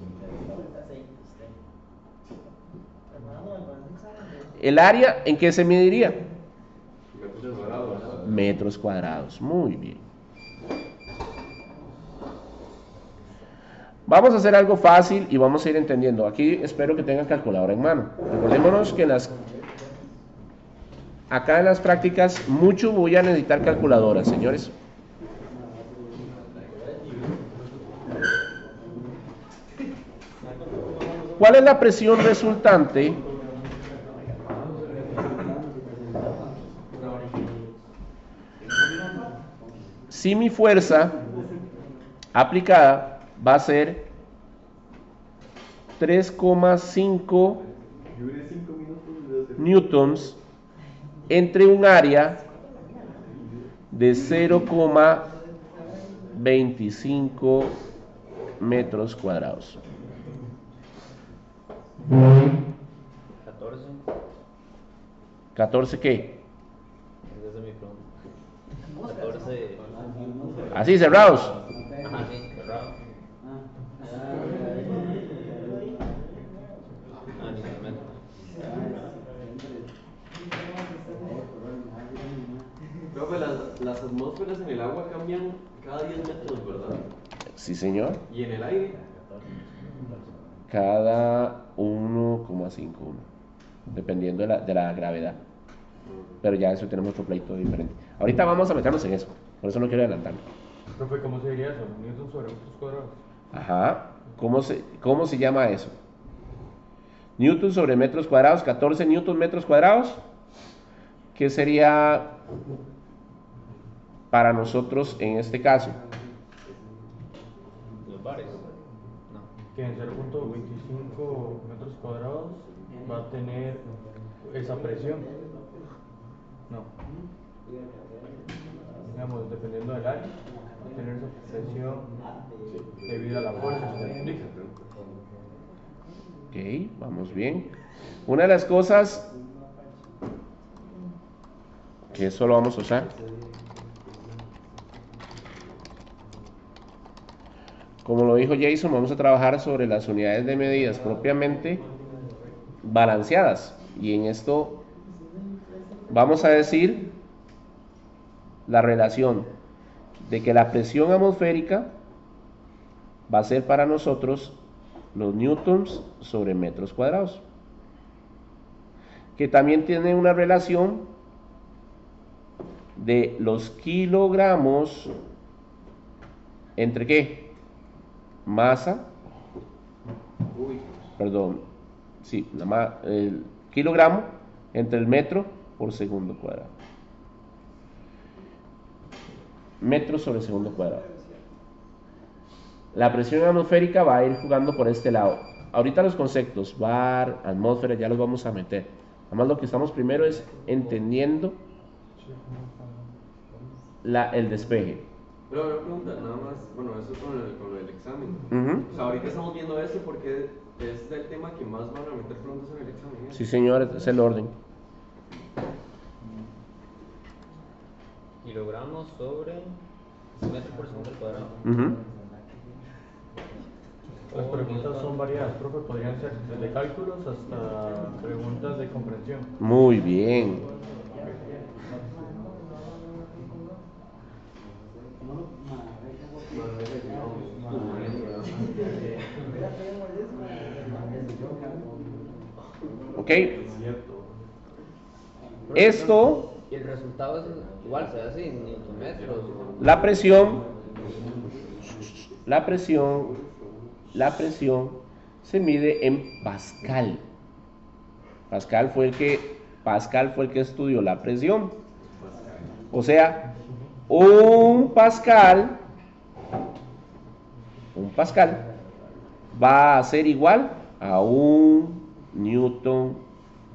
¿El área en qué se mediría? Metros cuadrados. Metros cuadrados. Muy bien. Vamos a hacer algo fácil y vamos a ir entendiendo. Aquí espero que tengan calculadora en mano. Recordémonos que acá en las prácticas mucho voy a necesitar calculadoras, señores. ¿Cuál es la presión resultante si mi fuerza aplicada va a ser 3,5 newtons entre un área de 0,25 metros cuadrados? 14. ¿14 qué? Esa es mi pregunta. 14. Así, cerrados. Ajá, sí, cerrado. Ni se mete. Profe, las atmósferas en el agua cambian cada 10 metros, ¿verdad? Sí, señor. ¿Y en el aire? Cada 1,51, dependiendo de la gravedad. Pero ya eso tenemos otro pleito diferente. Ahorita vamos a meternos en eso, por eso no quiero adelantarme. Profe, ¿cómo se diría eso? Newton sobre metros cuadrados. Ajá. ¿Cómo se llama eso? Newton sobre metros cuadrados, 14 newton metros cuadrados. ¿Qué sería para nosotros en este caso? Los bares. No. que en 0.25 metros cuadrados va a tener esa presión. No. Digamos, dependiendo del área, va a tener esa presión debido a la fuerza que se aplica. Ok, vamos bien. Una de las cosas que solo vamos a usar, como lo dijo Jason, vamos a trabajar sobre las unidades de medidas propiamente balanceadas. Y en esto vamos a decir la relación de que la presión atmosférica va a ser para nosotros los newtons sobre metros cuadrados, que también tiene una relación de los kilogramos entre qué, masa, perdón, sí, el kilogramo entre el metro por segundo cuadrado, metros sobre segundo cuadrado. La presión atmosférica va a ir jugando por este lado. Ahorita los conceptos, bar, atmósfera, ya los vamos a meter. Además lo que estamos primero es entendiendo el despeje. Pero una pregunta, nada más, bueno, eso con el examen. O sea, ahorita estamos viendo eso porque es el tema que más van a meter preguntas en el examen. Sí, señor, es el orden. Kilogramos sobre metro por segundo al cuadrado. Las preguntas son variadas, profe, podrían ser desde cálculos hasta preguntas de comprensión. Muy bien. Ok. Esto, Y el resultado es igual, se hace en newtonmetros. la presión se mide en Pascal. Pascal fue el que estudió la presión. O sea, un Pascal va a ser igual a un Newton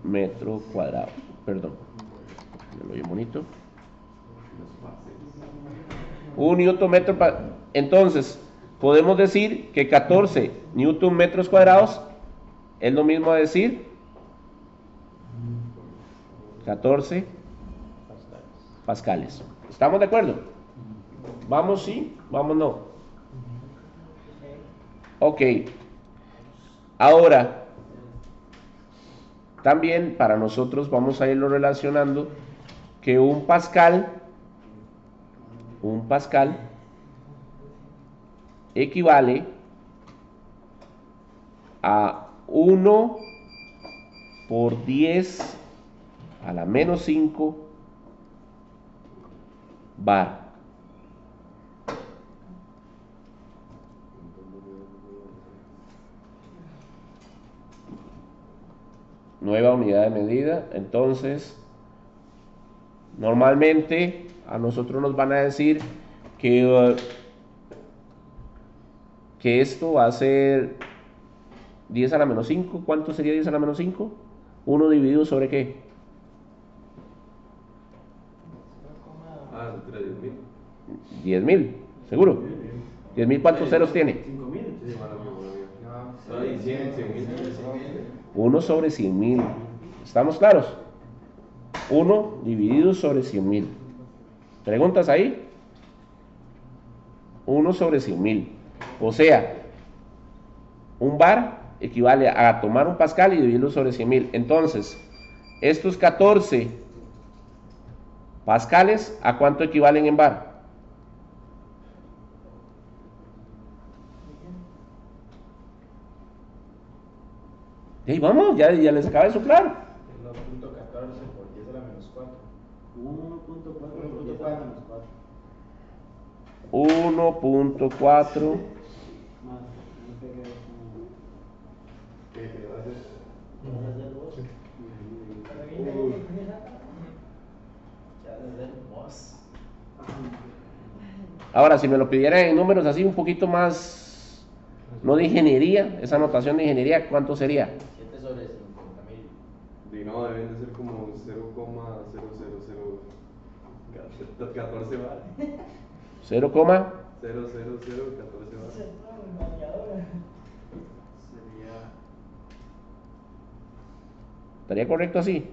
metro cuadrado. Perdón, me lo oye bonito. Un Newton metro. Entonces, podemos decir que 14 Newton metros cuadrados es lo mismo a decir 14 pascales. ¿Estamos de acuerdo? Vamos sí, vamos no. Ok. Ahora, también para nosotros vamos a irlo relacionando que un pascal equivale a 1 por 10 a la menos 5 bar. Nueva unidad de medida. Entonces, normalmente a nosotros nos van a decir que esto va a ser 10 a la menos 5. ¿Cuánto sería 10 a la menos 5? 1 dividido sobre qué? Entre 10.000. 10.000, ¿seguro? 10.000, ¿cuántos ceros tiene? 5.000. Sí, mala 100.000. 1 sobre 100.000. ¿Estamos claros? 1 dividido sobre 100.000. ¿Preguntas ahí? 1 sobre 100.000. O sea, un bar equivale a tomar un pascal y dividirlo sobre 100.000. Entonces, estos 14 pascales, ¿a cuánto equivalen en bar? Y ahí vamos, ya les acaba de soplar. 1.14 por 10 a la menos 4. 1.4 por 10 a la menos 4. 1.4 Ahora, si me lo pidieran en números así un poquito más No de ingeniería, esa notación de ingeniería, ¿cuánto sería? 7 sobre 50.000. Y no, deben de ser como 0,0014 bar. 0, 0,00014 bar. Sería. ¿estaría correcto así?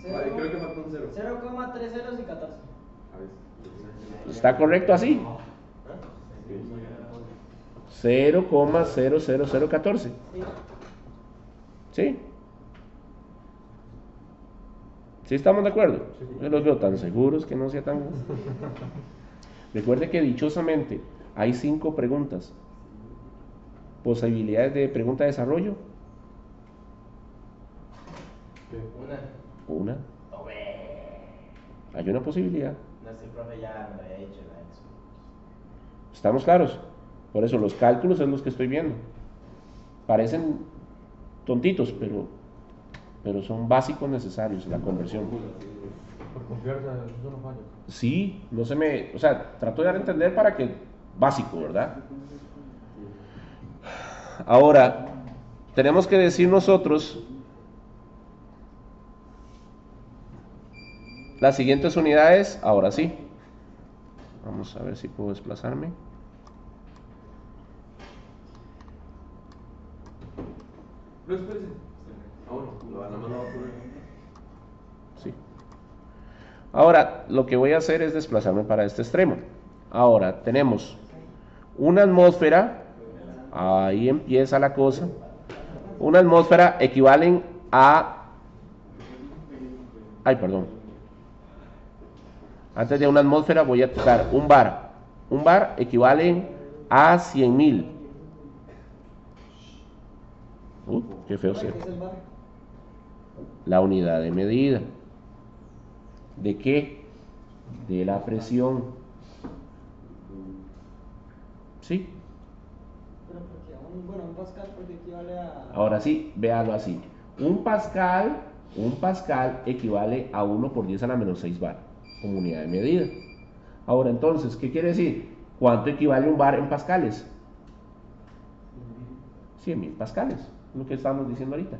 Vale, creo que falta un 0. 0,3 ceros y 14. A ver. ¿Está correcto así? 0,00014. ¿Sí? ¿Sí estamos de acuerdo? Yo los veo tan seguros que no sea tan... Recuerde que dichosamente hay 5 preguntas. Posibilidades de pregunta de desarrollo. Una. Hay una posibilidad. No sé, profe, ya me lo había dicho la ex. ¿Estamos claros? Por eso los cálculos son los que estoy viendo. Parecen tontitos, pero son básicos necesarios, la conversión. Por confianza, eso no falla. Sí, no se me... O sea, trato de dar a entender para que... Básico, ¿verdad? Ahora, tenemos que decir nosotros... Las siguientes unidades, ahora sí. Vamos a ver si puedo desplazarme. No, espérese. Ahora, nada más lo voy a poner. Sí. Ahora, lo que voy a hacer es desplazarme para este extremo. Ahora, tenemos una atmósfera. Ahí empieza la cosa. Una atmósfera equivalen a... Ay, perdón. Antes de una atmósfera voy a tocar un bar. Un bar equivale a 100.000. Qué feo ser. ¿Qué es el bar? La unidad de medida. ¿De qué? De la presión. ¿Sí? Pero porque un pascal porque equivale a... Ahora sí, véalo así. Un pascal equivale a 1 por 10 a la menos 6 bar, como unidad de medida. Ahora entonces, ¿qué quiere decir? ¿Cuánto equivale un bar en pascales? 100.000 pascales, lo que estamos diciendo ahorita.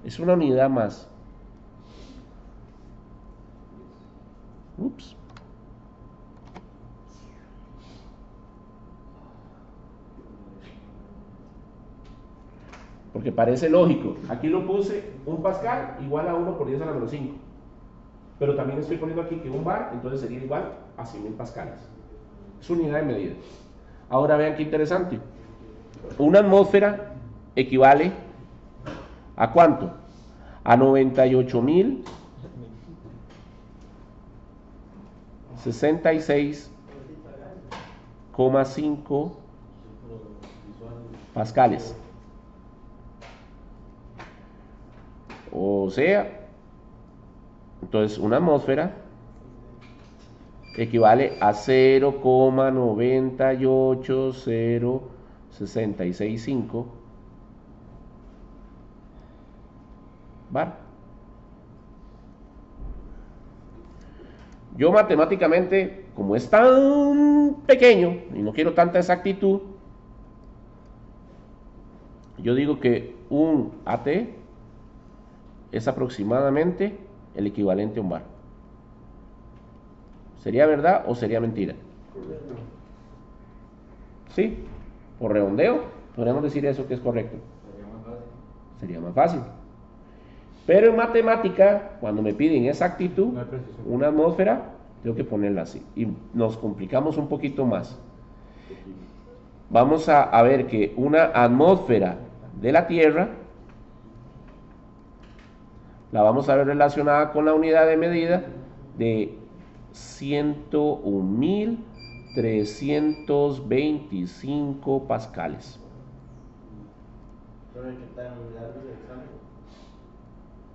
Es una unidad más. Ups. Porque parece lógico. Aquí lo puse un pascal igual a 1 por 10 a la menos 5. Pero también estoy poniendo aquí que un bar, entonces sería igual a 100.000 pascales. Es unidad de medida. Ahora vean qué interesante. Una atmósfera equivale ¿a cuánto? A 98.066,5 pascales. O sea, entonces una atmósfera equivale a 0,98065 bar. Yo matemáticamente, como es tan pequeño y no quiero tanta exactitud, yo digo que un AT es aproximadamente el equivalente a un bar. ¿Sería verdad o sería mentira? Correcto. ¿Sí? Por redondeo, podríamos decir eso que es correcto. Sería más fácil. Pero en matemática, cuando me piden exactitud, No hay precisión. una atmósfera, tengo que ponerla así. Y nos complicamos un poquito más. Vamos a ver que una atmósfera de la Tierra la vamos a ver relacionada con la unidad de medida de 101.325 pascales. ¿Pero qué tal unidad del examen?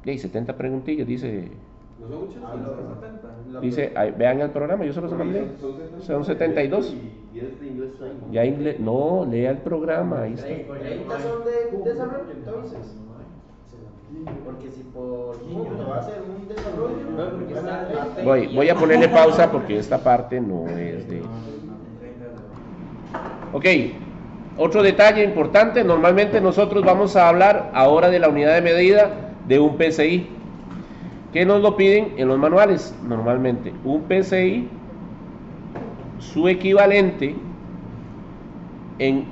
Y hay 70 preguntillas, dice, ¿No son muchas? vean el programa, yo se los mandé. Son 72. Y 10 de inglés time. Ya inglés, no, lea el programa, ahí está. 30 son de desarrollo, entonces. Porque si por punto va a ser un desarrollo, porque está Voy a ponerle pausa porque esta parte no es de... Ok, Otro detalle importante, normalmente nosotros vamos a hablar ahora de la unidad de medida de un PSI. ¿Qué nos lo piden en los manuales? Normalmente, un PSI, su equivalente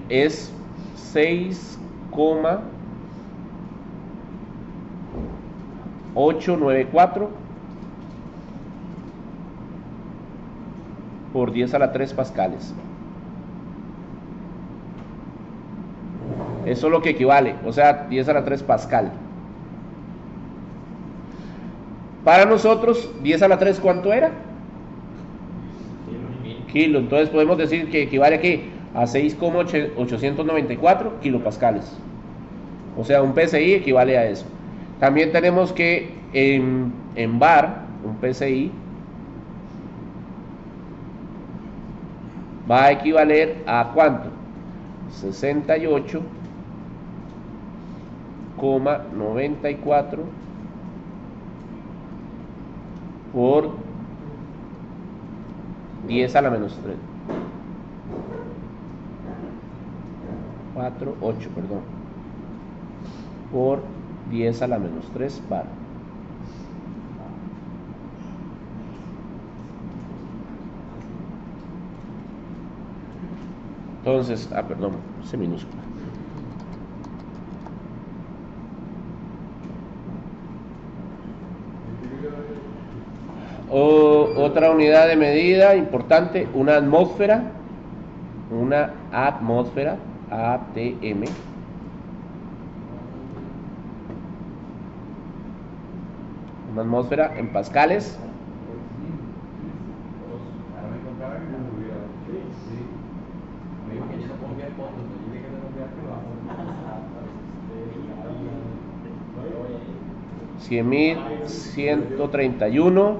es 6,894 por 10 a la 3 pascales. Eso es lo que equivale, o sea, 10 a la 3 pascal. Para nosotros, 10 a la 3, ¿cuánto era? Kilo. Entonces podemos decir que equivale aquí a 6,894 kilopascales. O sea, un PSI equivale a eso. También tenemos que en bar, un PSI va a equivaler a ¿cuánto? 68,94 por 10 a la menos 3. 8, perdón. Por 10 a la menos 3 bar. Entonces, perdón, C minúscula. Otra unidad de medida importante, una atmósfera, ATM. Una atmósfera en pascales. $100,131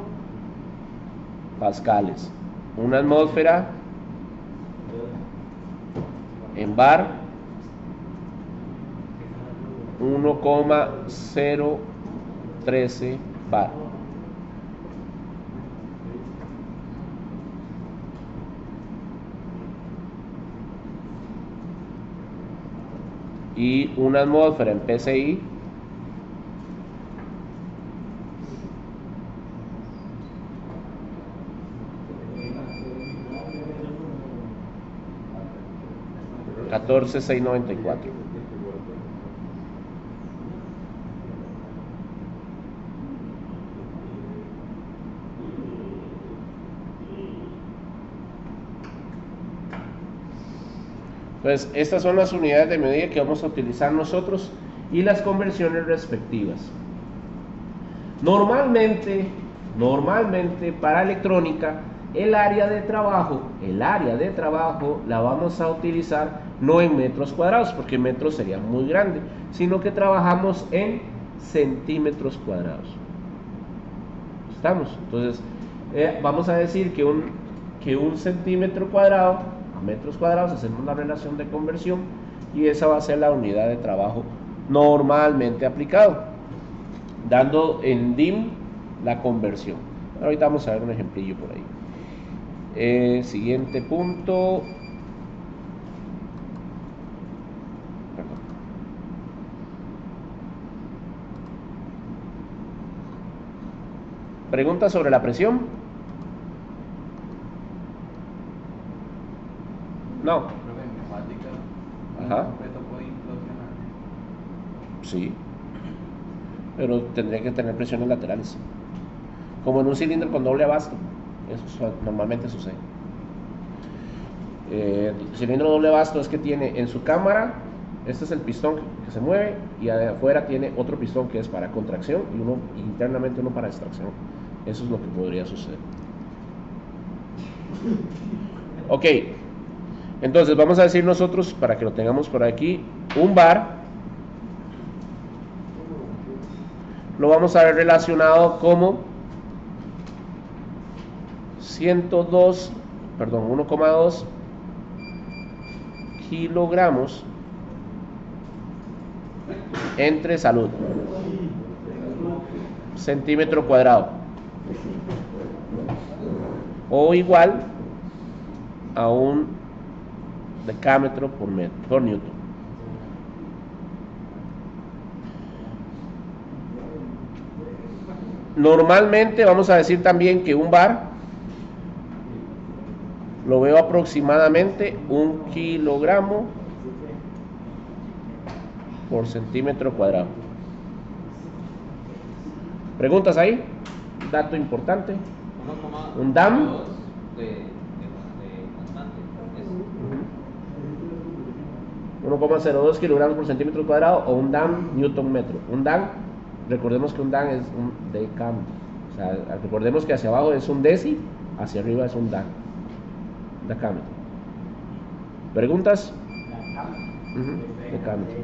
pascales. Una atmósfera en bar 1,013 bar. Y una atmósfera en PSI $14,694. Entonces, estas son las unidades de medida que vamos a utilizar nosotros y las conversiones respectivas. Normalmente para electrónica, el área de trabajo la vamos a utilizar no en metros cuadrados, porque metros sería muy grande, sino que trabajamos en centímetros cuadrados. ¿Estamos? Entonces, vamos a decir que un centímetro cuadrado a metros cuadrados, hacemos la relación de conversión y esa va a ser la unidad de trabajo normalmente aplicado, dando en DIM la conversión. Ahorita vamos a ver un ejemplillo por ahí. Siguiente punto. Perdón. Pregunta sobre la presión. No. Ajá. Sí. Pero tendría que tener presiones laterales. Como en un cilindro con doble abasto. Eso normalmente sucede. El cilindro doble abasto es que tiene en su cámara, este es el pistón que se mueve, y afuera tiene otro pistón que es para contracción y uno internamente uno para extracción. Eso es lo que podría suceder. Ok, entonces vamos a decir nosotros, para que lo tengamos por aquí, un bar lo vamos a ver relacionado como 1,2 kilogramos entre salud, centímetro cuadrado, o igual a un decámetro por newton. Normalmente vamos a decir también que un bar lo veo aproximadamente 1 kilogramo por centímetro cuadrado. ¿Preguntas ahí? Dato importante. Un dam. de constante. 1,02 kilogramos por centímetro cuadrado o un dam newton metro. Un dam, recordemos que un dam es un decámetro. O sea, recordemos que hacia abajo es un deci, hacia arriba es un dam. Decámetro. ¿Preguntas? Decámetro.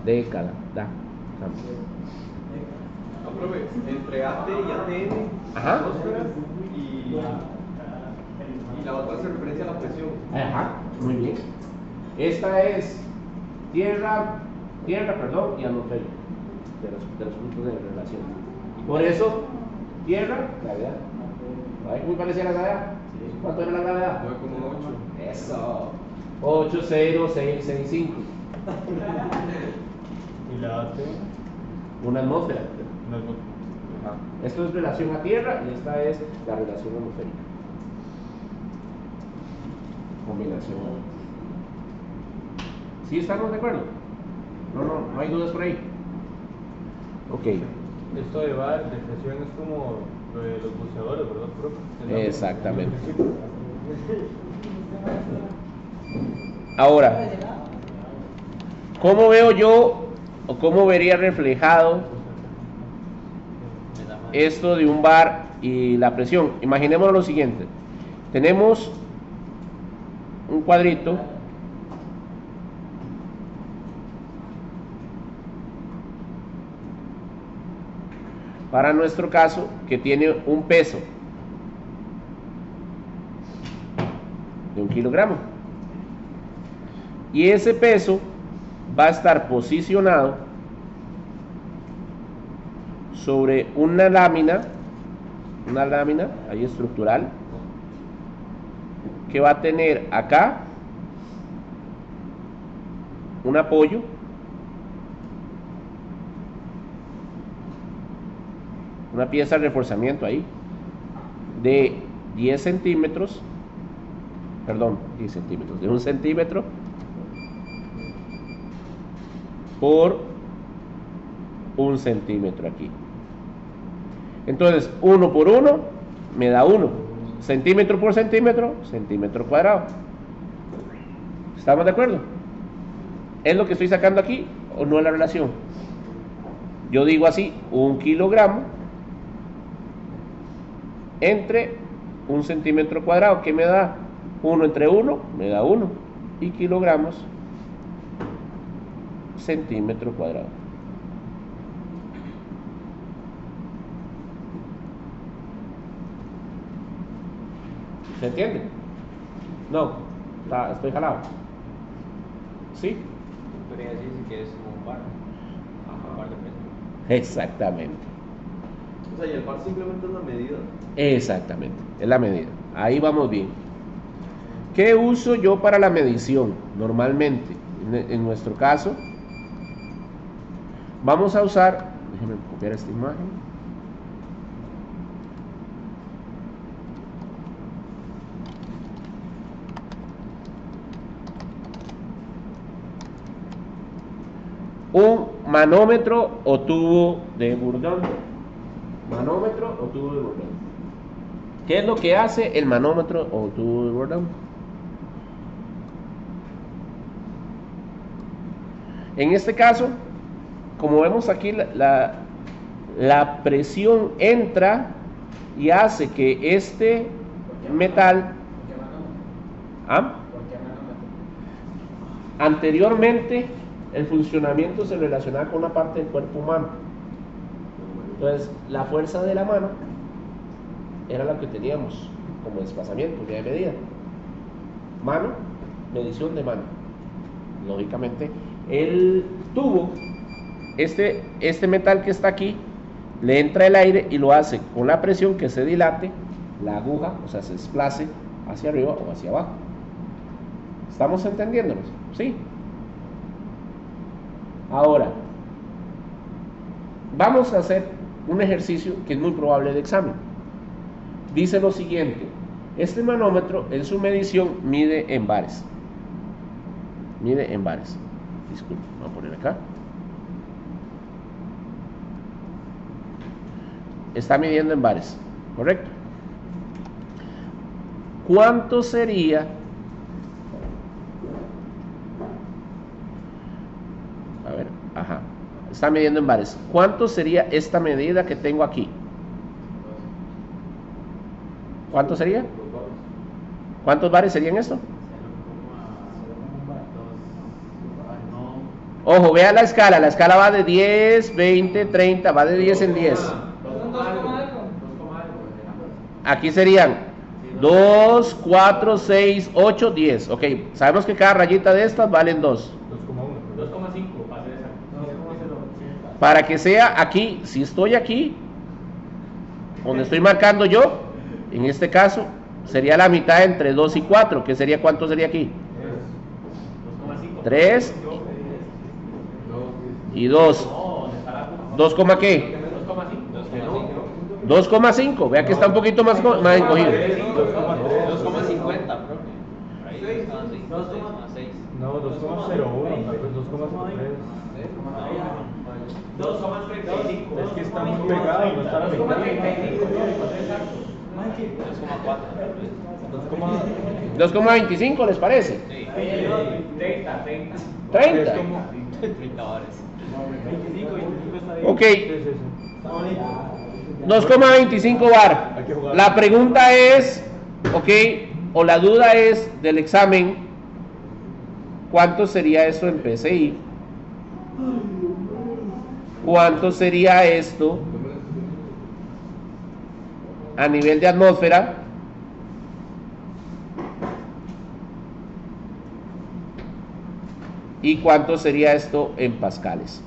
Década. No, profe, entre AT y ATM, Ajá. atmósferas y la otra hace referencia a la presión. Ajá, muy bien. Esta es tierra, y atmósfera de los puntos de relación. Por eso, tierra, gravedad. ¿Ay, muy parecida a la gravedad? ¿Cuánto era la gravedad? 9,8. Eso. 80665. ¿Y la AT? Una atmósfera. No es muy- Ajá. Esto es relación a tierra y esta es la relación atmosférica. Combinación. ¿Sí estamos de acuerdo? No hay dudas por ahí. Ok. Esto de bar, de presión es como lo de los buceadores, ¿verdad, profe? Exactamente. Ahora, ¿cómo veo yo o cómo vería reflejado esto de un bar y la presión? Imaginemos lo siguiente. Tenemos un cuadrito para nuestro caso que tiene un peso de 1 kilogramo y ese peso va a estar posicionado sobre una lámina ahí estructural que va a tener acá un apoyo una pieza de reforzamiento ahí de 10 centímetros, de 1 centímetro por 1 centímetro aquí. Entonces 1 por 1 me da 1, centímetro por centímetro, centímetro cuadrado. ¿Estamos de acuerdo? ¿Es lo que estoy sacando aquí o no es la relación? Yo digo así, 1 kilogramo entre 1 centímetro cuadrado, ¿qué me da? 1 entre 1 me da 1 y kilogramos centímetro cuadrado. ¿Se entiende? No, estoy jalado. ¿Sí? Podría decirse que es como un bar. Un bar de presión. Exactamente. O sea, y el par simplemente es la medida. Exactamente, es la medida. Ahí vamos bien. ¿Qué uso yo para la medición? Normalmente, en nuestro caso, vamos a usar, déjenme copiar esta imagen. Un manómetro o tubo de Bourdon. Manómetro o tubo de Bourdon. ¿Qué es lo que hace el manómetro o tubo de Bourdon? En este caso, como vemos aquí, la presión entra y hace que este metal, anteriormente el funcionamiento se relacionaba con una parte del cuerpo humano. Entonces, la fuerza de la mano era la que teníamos como desplazamiento, unidad de medida. Mano, medición de mano. Lógicamente, el tubo, este metal que está aquí, le entra el aire y lo hace con la presión que se dilate, la aguja, o sea, se desplace hacia arriba o hacia abajo. ¿Estamos entendiéndonos? ¿Sí? Ahora, vamos a hacer un ejercicio que es muy probable de examen. Dice lo siguiente: este manómetro en su medición mide en bares. Mide en bares. Disculpe, voy a poner acá. Está midiendo en bares, ¿correcto? ¿Cuánto sería? A ver, ajá. Está midiendo en bares. ¿Cuánto sería esta medida que tengo aquí? ¿Cuánto sería? ¿Cuántos bares serían esto? Ojo, vea la escala va de 10, 20, 30, va de 10 en 10. Aquí serían 2, 4, 6, 8, 10. Ok, sabemos que cada rayita de estas valen 2. 2,5 para ser exacto. Para que sea aquí, si estoy aquí, donde estoy marcando yo, en este caso, sería la mitad entre 2 y 4, que sería, ¿cuánto sería aquí? 3 y 2. ¿2, qué? 2,5. Vea que está un poquito más encogido. 2,50, profe. Ahí 2,6. No, 2,01, tal vez 2,03. 2,35. Es que está muy pegado, no está a la mitad. 2,25, ¿les parece? Sí. 30. 30 bares. Ok. 2,25 bar. La pregunta es, ok, o la duda es del examen, ¿cuánto sería esto en PSI? ¿Cuánto sería esto a nivel de atmósfera? ¿Y cuánto sería esto en pascales?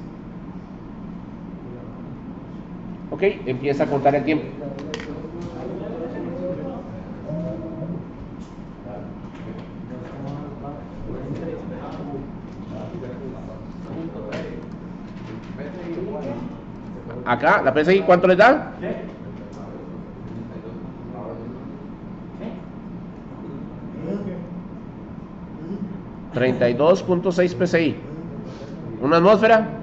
Ok, empieza a contar el tiempo. Acá, la PSI, ¿cuánto les da? 32.6 PSI. ¿Una atmósfera?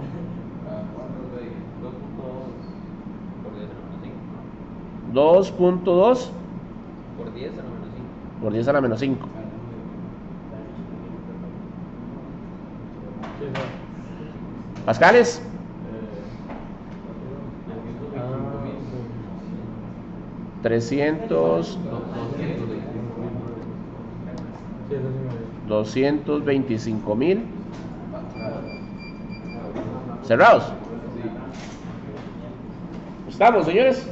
2.2 por 10 a la menos 5. por 10 a la menos 5. ¿Pascales? 300, 225.000. ¿Cerrados? ¿Estamos, señores?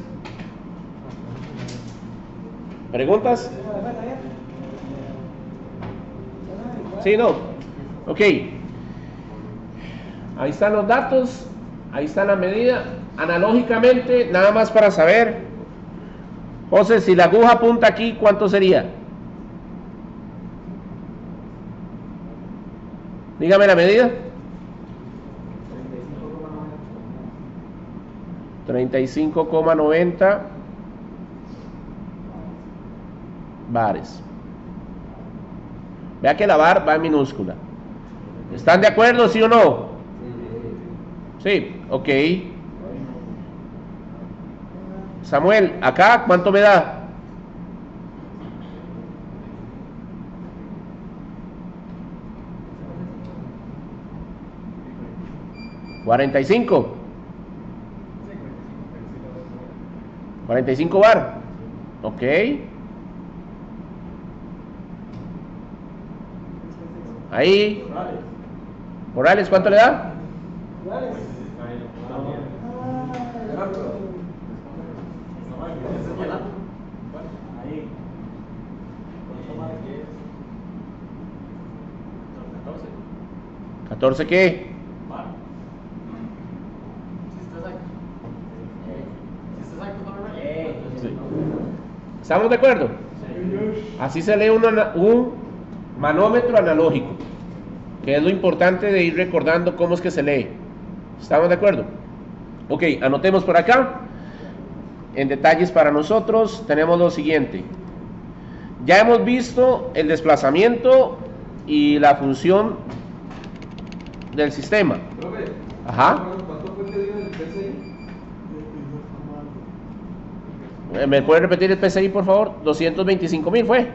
¿Preguntas? Sí, no. Ok. Ahí están los datos. Ahí está la medida. Analógicamente, nada más para saber. José, si la aguja apunta aquí, ¿cuánto sería? Dígame la medida. 35,90 bares. Vea que la bar va en minúscula. ¿Están de acuerdo, sí o no? Sí, ok. Samuel, acá, ¿cuánto me da? ¿45? 45 bar. Ok. Ahí. Morales, ¿cuánto le da? ¿14 qué? ¿Estamos de acuerdo? Así se lee un manómetro analógico, que es lo importante de ir recordando cómo es que se lee. ¿Estamos de acuerdo? Ok, anotemos por acá. En detalles para nosotros tenemos lo siguiente. Ya hemos visto el desplazamiento y la función del sistema. Profe, Ajá. ¿cuánto fue el pedido del PCI? ¿Me puede repetir el PCI, por favor? 225.000 fue.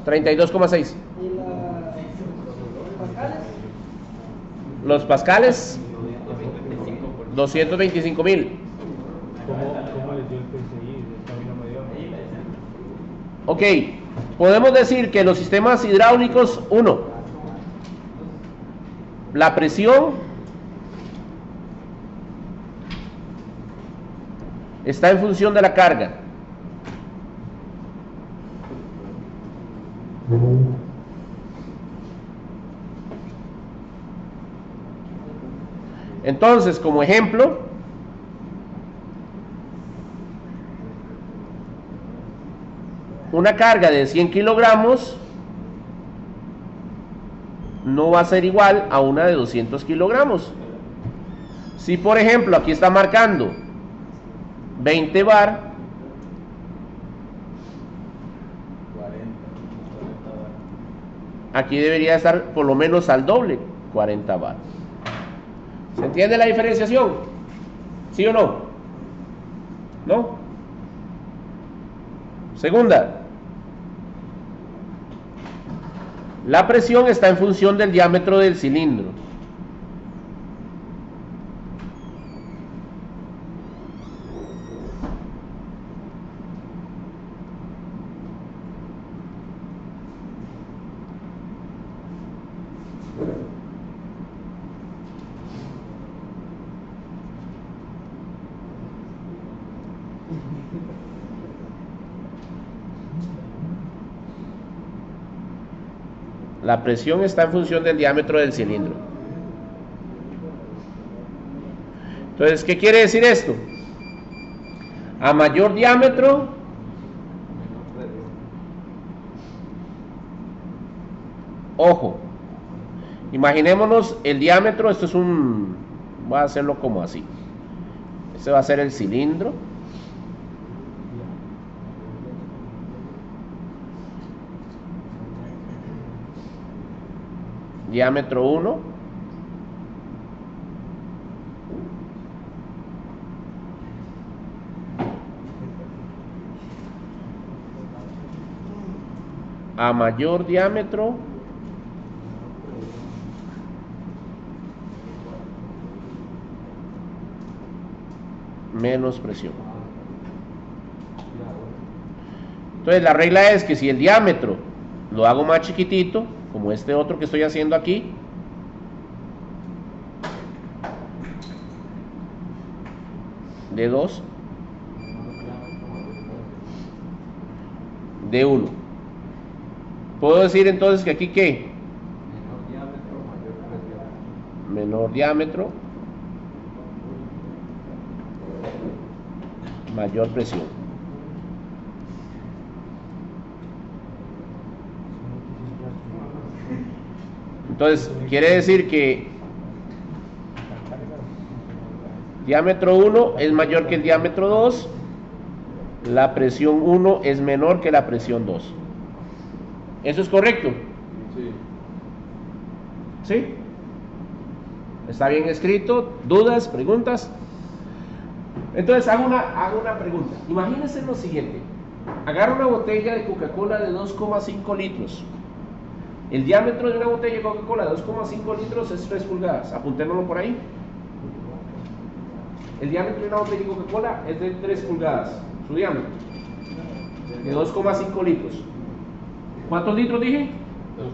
32,6. ¿Y Los los pascales? pascales, 225.000. ¿Cómo les dio el PSI? A mí no me dio. Ok, podemos decir que los sistemas hidráulicos, uno, la presión está en función de la carga. Entonces, como ejemplo, una carga de 100 kilogramos no va a ser igual a una de 200 kilogramos. Si, por ejemplo, aquí está marcando 20 bar, aquí debería estar por lo menos al doble, 40 bar. ¿Se entiende la diferenciación? ¿Sí o no? ¿No? Segunda, la presión está en función del diámetro del cilindro. La presión está en función del diámetro del cilindro. Entonces, ¿qué quiere decir esto? A mayor diámetro, ojo, imaginémonos el diámetro, esto es voy a hacerlo como así. Este va a ser el cilindro. Diámetro 1. A mayor diámetro, menos presión. Entonces la regla es que si el diámetro lo hago más chiquitito, como este otro que estoy haciendo aquí, de 2, de 1. Puedo decir entonces que aquí ¿qué? Menor diámetro, mayor presión. Entonces, quiere decir que diámetro 1 es mayor que el diámetro 2, la presión 1 es menor que la presión 2. ¿Eso es correcto? Sí. ¿Sí? ¿Está bien escrito? ¿Dudas? ¿Preguntas? Entonces hago una pregunta. Imagínense lo siguiente. Agarro una botella de Coca-Cola de 2,5 litros. El diámetro de una botella de Coca-Cola de 2,5 litros es 3 pulgadas. Apuntémoslo por ahí. El diámetro de una botella de Coca-Cola es de 3 pulgadas. Su diámetro. De 2,5 litros. ¿Cuántos litros dije?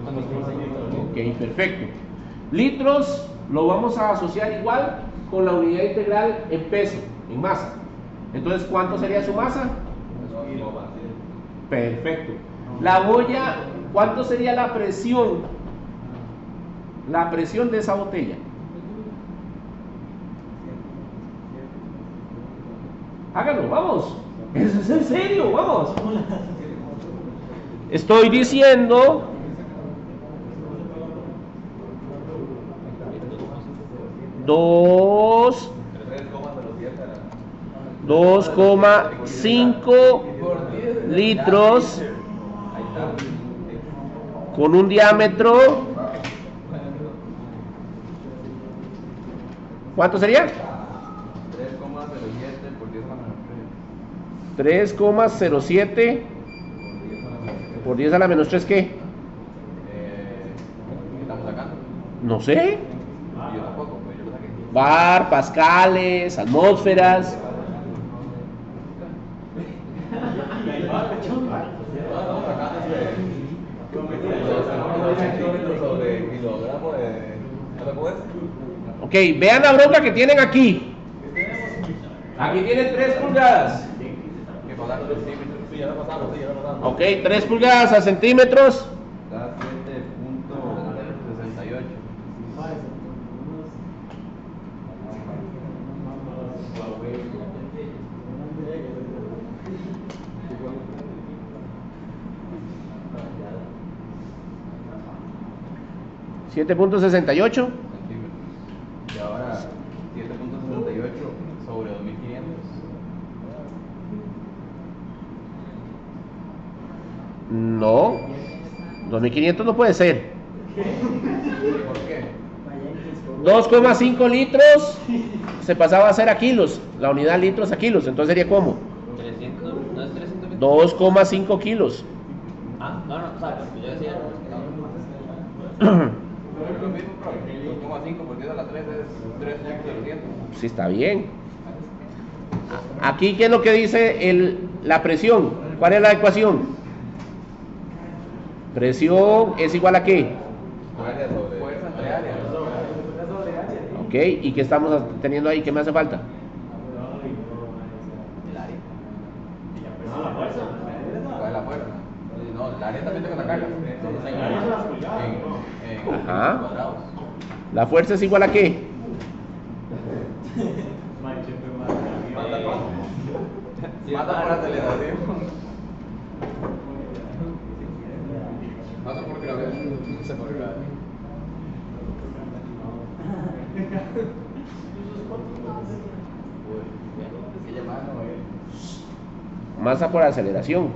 2,5. Ok, perfecto. Litros lo vamos a asociar igual con la unidad integral en peso, en masa. Entonces, ¿cuánto sería su masa? Perfecto. La boya, ¿cuánto sería la presión? La presión de esa botella. Háganlo, vamos. Eso es en serio, vamos. Estoy diciendo 2,5 litros con un diámetro. ¿Cuánto sería? 3,07 por 10 a la menos 3, ¿qué? Estamos sacando. No sé. Y yo tampoco, pues yo lo saqué. Bar, pascales, atmósferas. Sobre kilogramos de... Ok, vean la bronca que tienen aquí. Aquí tienen 3 pulgadas. Que pagar centímetros. Sí, ya lo pasamos, sí, ya lo pasamos. Ok, 3 pulgadas a centímetros. Da 7.68. $7.68. Centímetros. Y ahora 7.68 sobre 2500. No, 2500 no puede ser. ¿Por qué? 2,5 litros se pasaba a ser a kilos. La unidad litros a kilos. Entonces sería ¿cómo? 300, ¿no es 300? 2,5 kilos. Ah, no, o sea, pues yo decía. Pero lo mismo, pero 2,5 por 10 a la 3 es 3,700. Sí, está bien. Aquí, ¿qué es lo que dice la presión? ¿Cuál es la ecuación? Presión es igual a ¿qué? Área sobre fuerza entre área. Ok, ¿y qué estamos teniendo ahí? ¿Qué me hace falta? El área. ¿Cuál es la fuerza? No, el área también tengo la carga. En Ajá. cuadrados. ¿La fuerza es igual a qué? Mata por aceleración. Mata por gravedad. Se por gravedad. ¿Qué llamada no es? Masa por aceleración.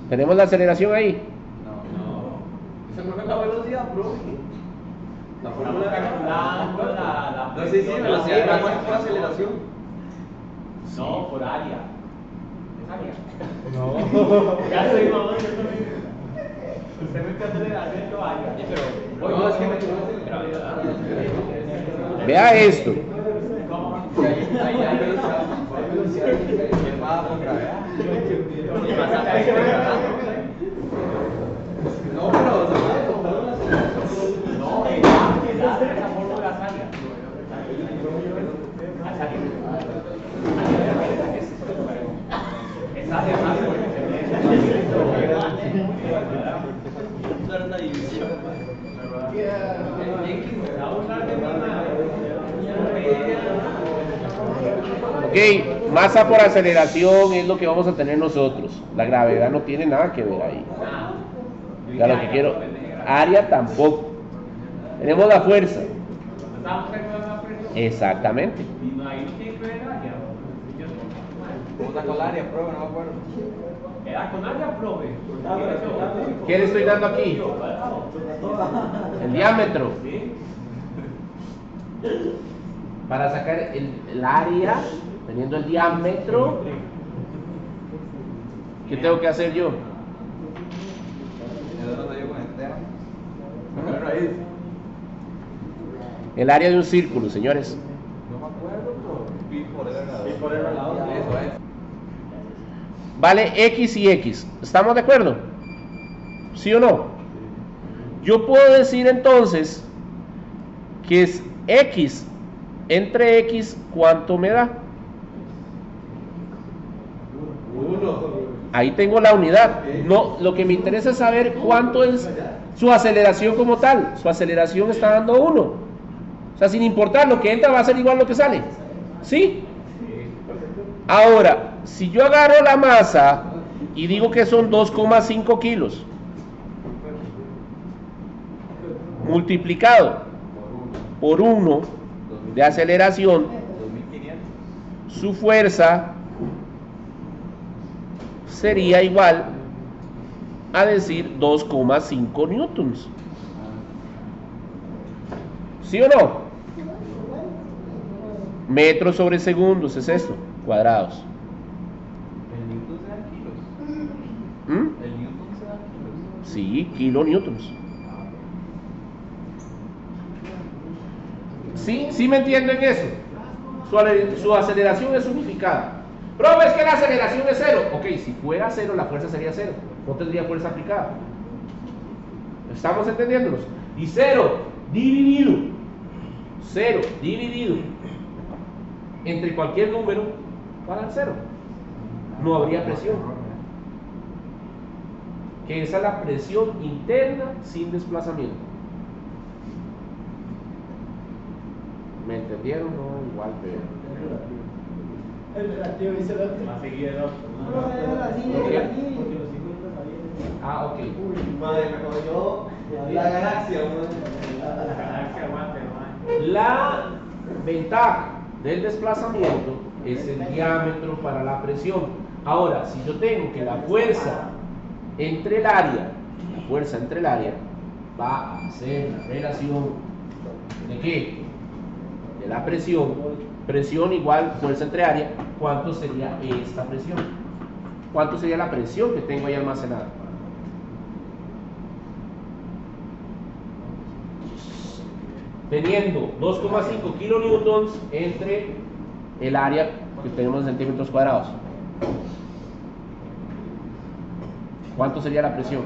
¿Tenemos la aceleración ahí? No. ¿Se fue la velocidad, bro? La fórmula calculando la No, sí, presión, velocidad, la ¿cuál es por aceleración? No, por área. ¿Es área? No. Ya soy mamón, yo también. Usted me está acelerando área. No, es que me Vea esto. ahí hay velocidad. ¿Quién va por gravedad? No, pero No, esa fórmula es área. Es área, Ok, masa por aceleración es lo que vamos a tener nosotros. La gravedad no tiene nada que ver ahí. Ya lo que quiero. Área tampoco. Tenemos la fuerza. Exactamente. ¿cómo sacó el área, profe? No me acuerdo. Era con área, profe. ¿Qué le estoy dando aquí? El diámetro. Para sacar el área, teniendo el diámetro, ¿qué tengo que hacer yo? ¿De dónde yo conecté? ¿Qué raíz? El área de un círculo, señores. No me acuerdo, pero pi por el lado. Eso es. Vale X y X. ¿Estamos de acuerdo? ¿Sí o no? Yo puedo decir entonces que es X entre X, ¿cuánto me da? 1. Ahí tengo la unidad. No, lo que me interesa es saber cuánto es su aceleración como tal. Su aceleración está dando 1. O sea, sin importar, lo que entra va a ser igual lo que sale. ¿Sí? Ahora, si yo agarro la masa y digo que son 2,5 kilos multiplicado por 1 de aceleración, 2500. su fuerza sería igual a decir 2,5 newtons. ¿Sí o no? Metros sobre segundos es esto, cuadrados. El Newton se da kilos. ¿Mm? El Newton se da kilos. Sí, kilonewtons. ¿Sí me entienden eso? Su aceleración es unificada. Pero es que la aceleración es cero. Ok, si fuera cero, la fuerza sería cero. No tendría fuerza aplicada. ¿Estamos entendiéndonos? Y cero dividido entre cualquier número va a dar cero. No habría presión. Que esa es la presión interna sin desplazamiento. ¿Me entendieron? No, igual, pero... El relativo dice el otro. Más seguido el otro. No, era así, ¿Por qué? era así. Porque los 50 sabían. Ah, ok. Uy, madre, me jodió la galaxia, La galaxia aguante, nomás. La ventaja del desplazamiento es el diámetro para la presión. Ahora, si yo tengo que la fuerza entre el área va a ser la relación de qué? De la presión igual fuerza entre área. ¿Cuánto sería esta presión? ¿Cuánto sería la presión que tengo ahí almacenada? Teniendo 2,5 kilonewtons entre el área que tenemos en centímetros cuadrados. ¿Cuánto sería la presión?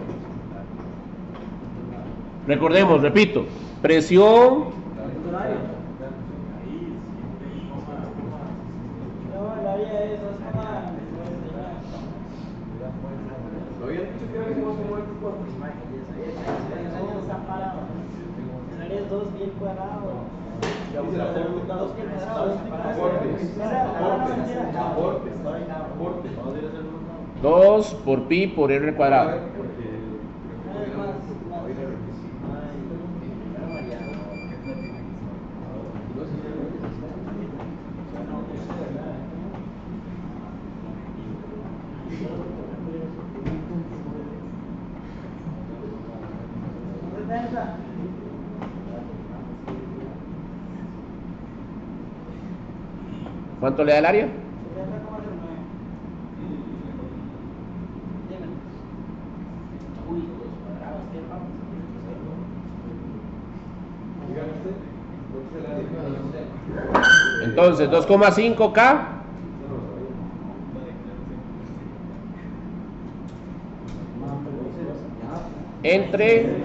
Recordemos, repito, presión No, el área es ¿No habían dicho que era como 94? está parado. El área es 2 bien cuadrado. Vamos a hacer 2 bien cuadrado. aportes. 2 por pi por r cuadrado. ¿Cuánto le da el área? Entonces, 2,5K entre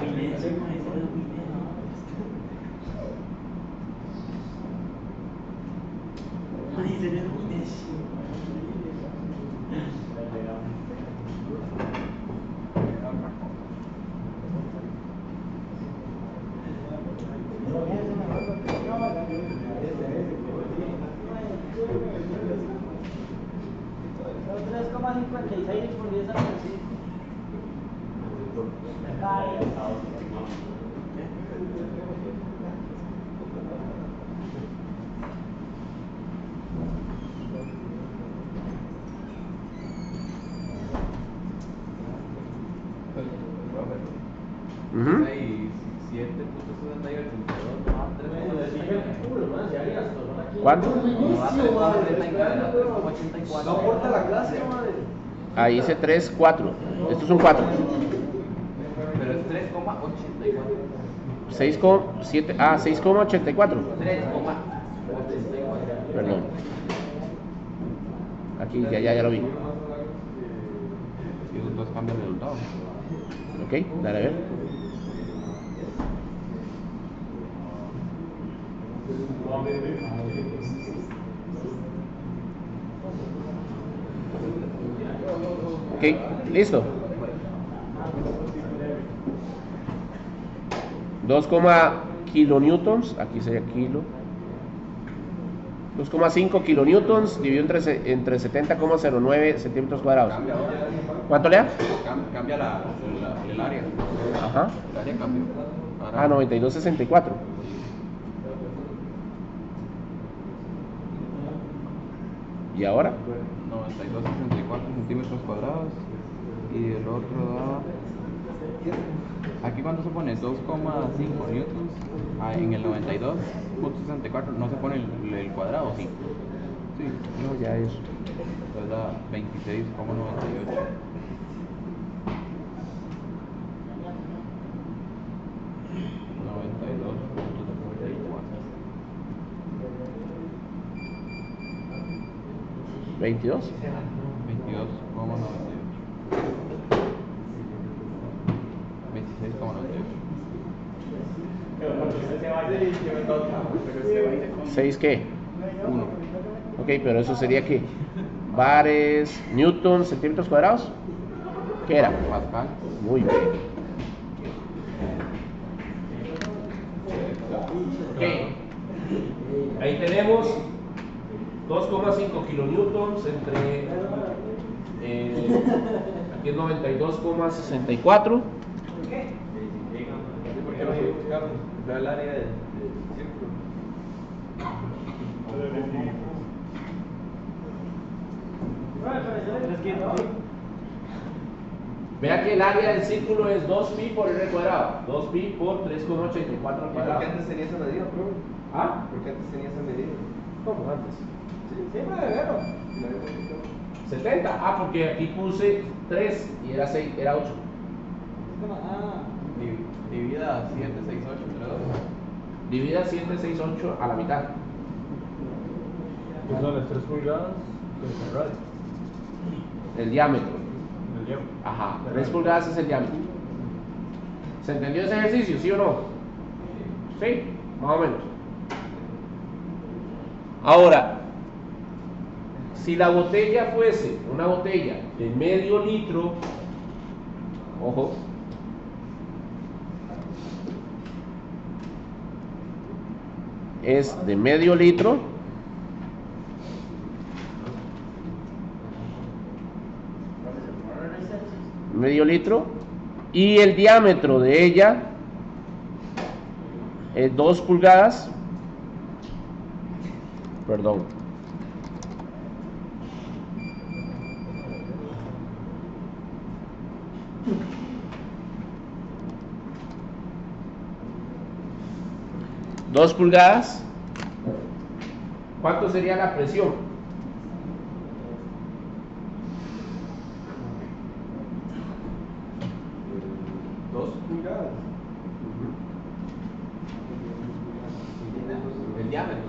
Hay 7.78, más 3.82. ¿cuánto? No aporta la clase, madre. Ahí dice 3, 4. Esto es un 4. Pero es 3,84. 6,7. Ah, 6,84. 3,84. Perdón. Aquí ya lo vi. Entonces cambia el resultado. Ok, dale a ver. Ok, listo. 2, kilonewtons, aquí sería kilo. 2,5 kilonewtons dividido entre 70,09 centímetros cuadrados. ¿Cuánto le da? Cambia el área. Ajá. El área cambia. Ah, 92,64. ¿Y ahora? 92,64 centímetros cuadrados. Y el otro da. Aquí cuando se pone 2,5 newtons, en el 92,64 no se pone el cuadrado, ¿sí? Sí. No, ya es. Entonces da 26,98. ¿22? 22,98. 26,98. ¿6 qué? 1. Ok, pero eso sería ¿qué? Bares, newtons, centímetros cuadrados. ¿Qué era? Pascal. Muy bien. Ok. Ahí tenemos 2,5 kilonewtons entre aquí es 92,64. Da el área del círculo. Vea que el área del círculo es 2pi por r cuadrado. 2pi por 3,84 al ¿Por qué cuadrado. antes tenía esa medida, bro? ¿Ah? ¿Por qué antes tenía esa medida? ¿Cómo antes? Siempre de verlo. 70. Ah, porque aquí puse 3 y era 6, era 8. Divida 768 entre 2. Divida 768 a la mitad. Que son las 3 pulgadas del radio. El diámetro. Del diámetro. Ajá. 3 pulgadas es el diámetro. ¿Se entendió ese ejercicio, sí o no? Sí, más o menos. Ahora, si la botella fuese una botella de medio litro, ojo, es de medio litro, y el diámetro de ella es 2 pulgadas, perdón, ¿2 pulgadas? ¿Cuánto sería la presión? ¿2 pulgadas? El diámetro.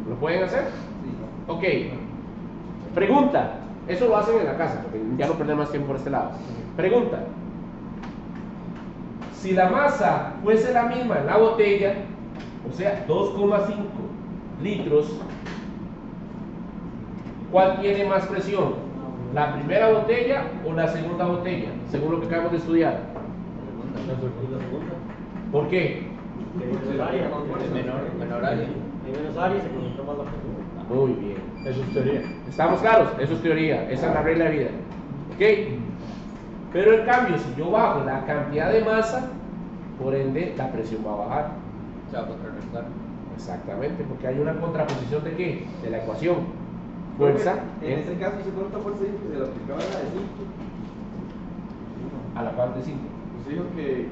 ¿Lo pueden hacer? Sí. Ok. Pregunta. Eso lo hacen en la casa, porque ya no perdemos más tiempo por este lado. Pregunta. Si la masa fuese la misma en la botella, o sea, 2,5 litros, ¿cuál tiene más presión? ¿La primera botella o la segunda botella? Según lo que acabamos de estudiar. ¿Por qué? Menor área. Muy bien. Eso es teoría. ¿Estamos claros? Eso es teoría, esa es la regla de vida. ¿Ok? Pero en cambio, si yo bajo la cantidad de masa, por ende, la presión va a bajar. Se va a contrarrestar. Exactamente, porque hay una contraposición de ¿qué? De la ecuación. Fuerza En ese caso, si cuánta fuerza dijo que se le aplicaba la de 5. a la par de 5. Pues dijo que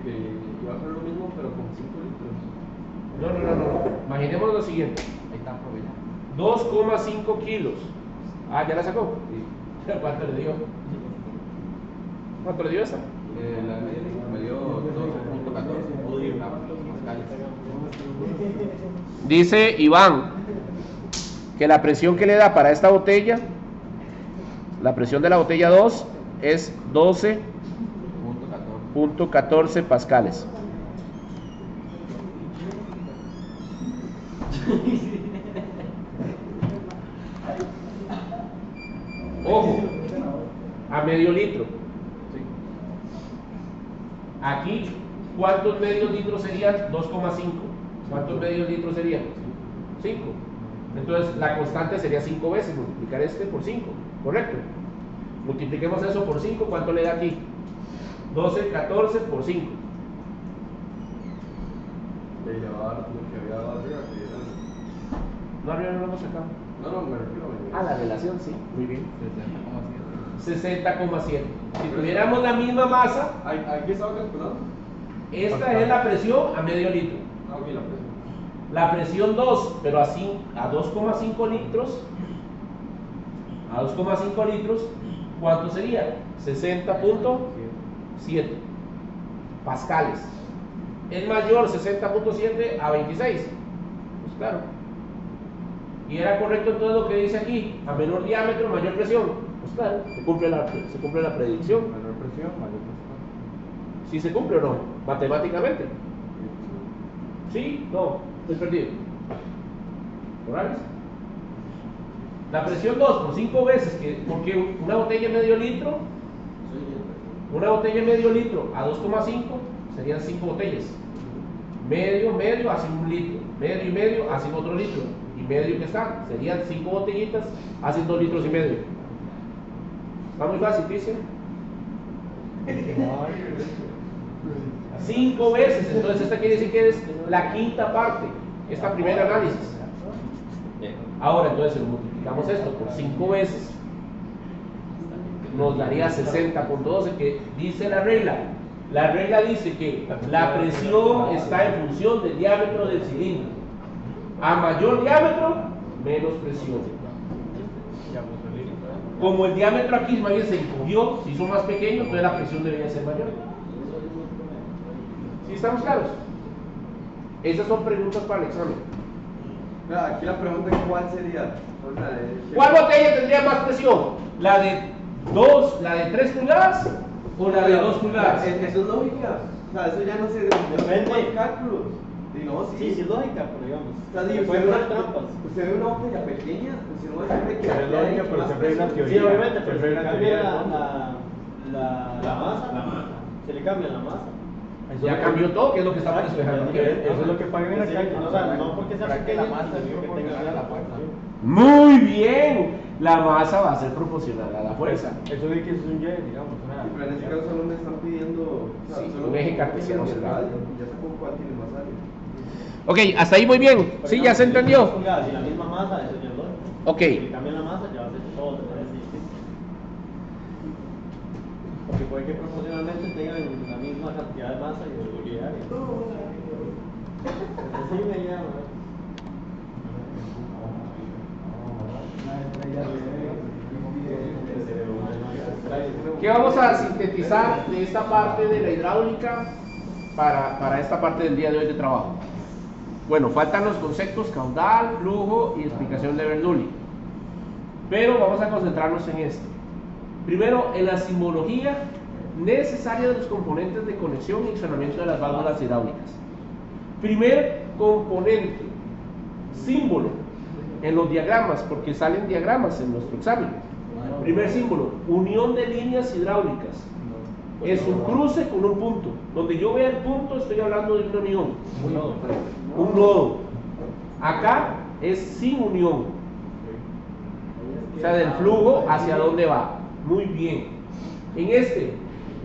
iba a ser lo mismo, pero con 5 litros. No. Imaginemos lo siguiente. Ahí está, profe. 2,5 kilos. Ah, ¿ya la sacó? Sí. ¿Cuánto le dio? ¿Cuánto le dio esa? La media me dio 12,14 pascales. Dice Iván que la presión que le da para esta botella, la presión de la botella 2 es 12,14 pascales. Ojo, a medio litro. Aquí, ¿cuántos medios litros serían? 2,5. ¿Cuántos medios litros serían? 5. Entonces la constante sería 5 veces, multiplicar este por 5, ¿correcto? Multipliquemos eso por 5, ¿cuánto le da aquí? 12, 14 por 5. De llevar lo que había dado arriba, que era... No, arriba no lo hemos sacado. No, me refiero a... La relación, sí, muy bien. 60,7. Si tuviéramos la misma masa, ¿Aquí estaba calculando? esta es la presión a medio litro. Ah, ok, la presión. La presión 2, pero así a 2,5 litros. A 2,5 litros, ¿cuánto sería? 60.7 pascales. Es mayor 60.7 a 26. Pues claro. Y era correcto entonces lo que dice aquí, a menor diámetro, mayor presión. Pues claro, se cumple la predicción. Menor presión, mayor presión. ¿Sí se cumple o no? Matemáticamente. ¿Sí? No, estoy perdido. ¿Morales? La presión 2 por 5 veces, porque una botella de medio litro, a 2,5 serían 5 botellas. Medio hacen 1 litro. Medio y medio hacen otro litro. Y medio que está, serían 5 botellitas, hacen 2 litros y medio. Está muy fácil, Cristian. 5 veces, entonces esta quiere decir que es la quinta parte, esta primera análisis. Ahora entonces multiplicamos esto por 5 veces, nos daría 60.12, que dice la regla. La regla dice que la presión está en función del diámetro del cilindro. A mayor diámetro, menos presión. Como el diámetro aquí más bien se encogió, se hizo más pequeño, entonces la presión debería ser mayor. ¿Sí estamos claros? Esas son preguntas para el examen. Aquí la pregunta es ¿cuál sería? ¿Cuál botella tendría más presión? ¿La de 3 pulgadas o la de 2 pulgadas? Eso es lógica. O sea, eso ya no se Depende. de cálculos. Digamos, Sí, sí es lógica, pero digamos. O sea, si puede usted, haber trampas. usted ve una botella pequeña, pues si no va a decir que Pero es lógica, pero siempre hay una Sí, teoría. obviamente, pero Siempre se hay le una cambia teoría de fondo. la masa. Se le cambia la masa. Ya cambió todo, que es lo que estamos Exacto, despejando aquí. Eso es lo que pagan en la calle. O sea, no porque sea Para que pequeña, la masa es sino que proporcional tenga a la fuerza. Muy bien, la masa va a ser proporcional a la fuerza. Eso de que es un Y, digamos. Pero en este caso solo me están pidiendo Sí, solo un eje cartesiano cerrado. Ya sacó cuál tiene más área. Ok, hasta ahí muy bien. Sí, ya se entendió. Si la misma masa, eso ya es lógico. Ok. Si le cambian la masa, ya va a ser todo diferente. Porque puede que proporcionalmente tengan la misma cantidad de masa y de seguridad. Así me llama. ¿Qué vamos a sintetizar de esta parte de la hidráulica para esta parte del día de hoy de trabajo? Bueno, faltan los conceptos caudal, flujo y explicación de Bernoulli. Pero vamos a concentrarnos en esto. Primero, en la simbología necesaria de los componentes de conexión y accionamiento de las válvulas hidráulicas. Primer componente, símbolo, en los diagramas, porque salen diagramas en nuestro examen. Primer símbolo, unión de líneas hidráulicas. Es un cruce con un punto. Donde yo vea el punto, estoy hablando de una unión. Un nodo. Acá es sin unión. O sea, del flujo hacia dónde va. Muy bien. En este,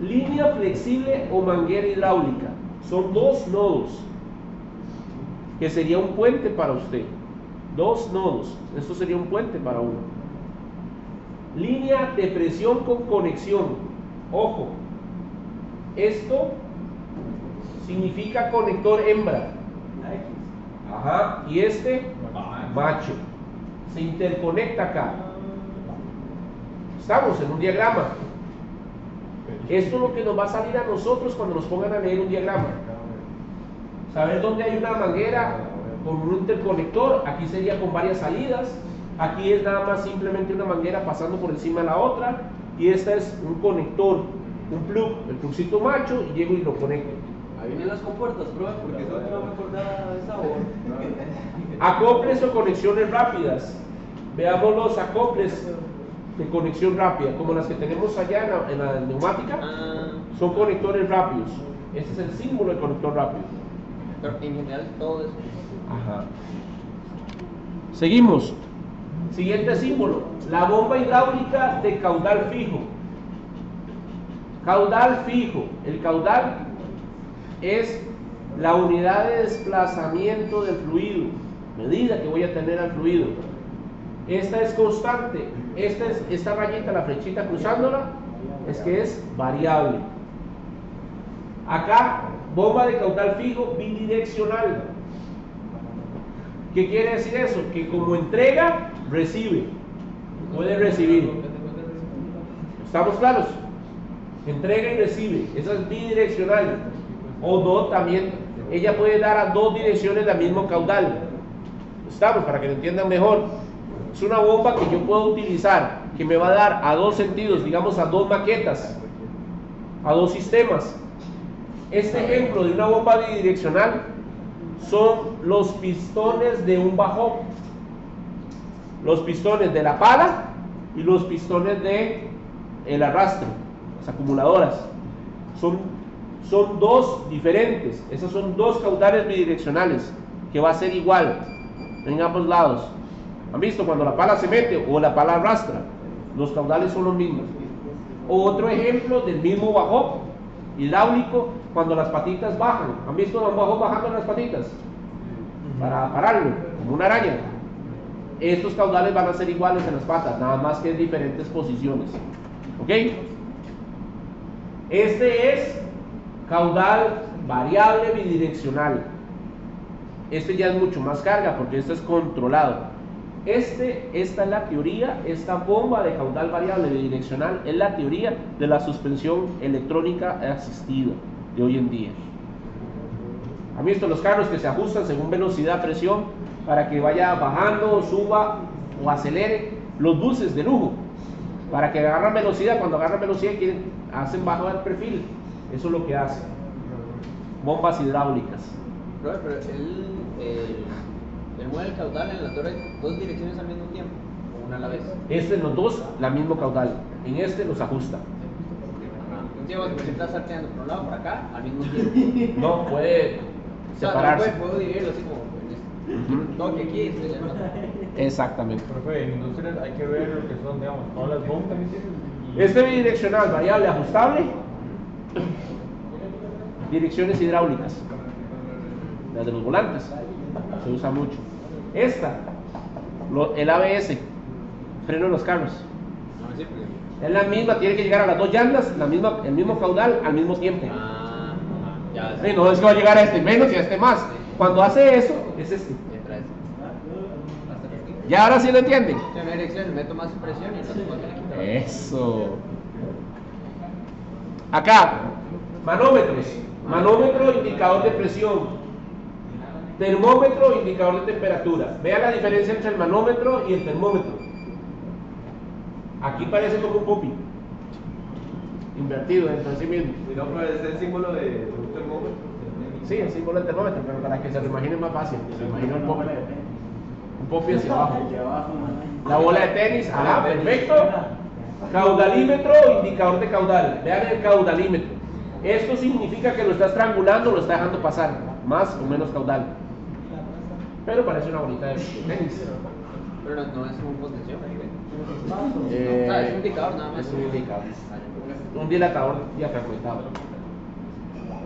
línea flexible o manguera hidráulica. Son 2 nodos. Que sería un puente para usted. 2 nodos. Esto sería un puente para uno. Línea de presión con conexión. Ojo. Esto significa conector hembra. Ajá. Y este, macho. Se interconecta acá. Estamos en un diagrama. Esto es lo que nos va a salir a nosotros cuando nos pongan a leer un diagrama. Saber dónde hay una manguera con un interconector. Aquí sería con varias salidas. Aquí es nada más simplemente una manguera pasando por encima de la otra. Y esta es un conector, un plug, el plugcito macho, y llego y lo conecto. Ahí vienen las compuertas, profe, porque eso no me acordaba de esa hora. Acoples o conexiones rápidas. Veamos los acoples de conexión rápida, como las que tenemos allá en la neumática. Son conectores rápidos. Este es el símbolo del conector rápido. Pero en general todo eso. Ajá. Seguimos. Siguiente símbolo, la bomba hidráulica de caudal fijo. Caudal fijo. El caudal es la unidad de desplazamiento del fluido, medida que voy a tener al fluido. Esta es constante. Esta rayita, la flechita cruzándola, es que es variable. Acá, bomba de caudal fijo bidireccional. ¿Qué quiere decir eso? Que como entrega, recibe. Puede recibir. ¿Estamos claros? Entrega y recibe. Esa es bidireccional. O no, también. Ella puede dar a dos direcciones del mismo caudal. ¿Estamos? Para que lo entiendan mejor. Es una bomba que yo puedo utilizar, que me va a dar a dos sentidos, digamos a dos maquetas, a dos sistemas. Este ejemplo de una bomba bidireccional son los pistones de un bajón, los pistones de la pala y los pistones de el arrastre, las acumuladoras. Son dos diferentes. Esos son dos caudales bidireccionales que va a ser igual en ambos lados. ¿Han visto cuando la pala se mete o la pala arrastra? Los caudales son los mismos. Otro ejemplo del mismo bajón hidráulico, cuando las patitas bajan. ¿Han visto un bajón bajando las patitas? Para pararlo, como una araña. Estos caudales van a ser iguales en las patas, nada más que en diferentes posiciones. ¿Ok? Este es caudal variable bidireccional. Este ya es mucho más carga porque este es controlado. Esta es la teoría, esta bomba de caudal variable bidireccional es la teoría de la suspensión electrónica asistida de hoy en día. ¿Han visto los carros que se ajustan según velocidad, presión, para que vaya bajando, suba o acelere? Los buses de lujo, para que agarran velocidad, cuando agarran velocidad hacen bajar el perfil. Eso es lo que hacen. Bombas hidráulicas. Pero él mueve el caudal en la torre dos direcciones al mismo tiempo, o una a la vez. En los dos, la mismo caudal. En este los ajusta. Un tiempo que está salteando por un lado por acá al mismo tiempo. No, puede separarse. Puedo dividirlo así como en este. Toque aquí, este ya no. Exactamente. Profe, en industrias hay que ver lo que son, digamos, todas las bombas. Este bidireccional variable ajustable, direcciones hidráulicas, las de los volantes, se usa mucho. Esta, el ABS, freno de los carros, es la misma, tiene que llegar a las dos llantas, el mismo caudal al mismo tiempo. Ya, Sí, no es que va a llegar a este menos y a este más. Cuando hace eso, es este. ¿Ya ahora sí lo entienden? En una dirección meto más presión y no tengo que le quito. Eso. Acá, manómetros. Manómetro, indicador de presión. Termómetro, indicador de temperatura. Vean la diferencia entre el manómetro y el termómetro. Aquí parece como un pupi invertido dentro de sí mismo. Y no, pero es el símbolo de un termómetro. Sí, el símbolo del termómetro, pero para que se lo imaginen más fácil. Se imagina un pupi. Un pupi hacia abajo. La bola de tenis, ajá, perfecto. Caudalímetro, indicador de caudal. Vean el caudalímetro. Esto significa que lo está estrangulando o lo está dejando pasar, más o menos caudal. Pero parece una bolita de tenis. Pero no es un potenciómetro. Es un indicador nada más. Es un indicador. Un dilatador diafragmentado.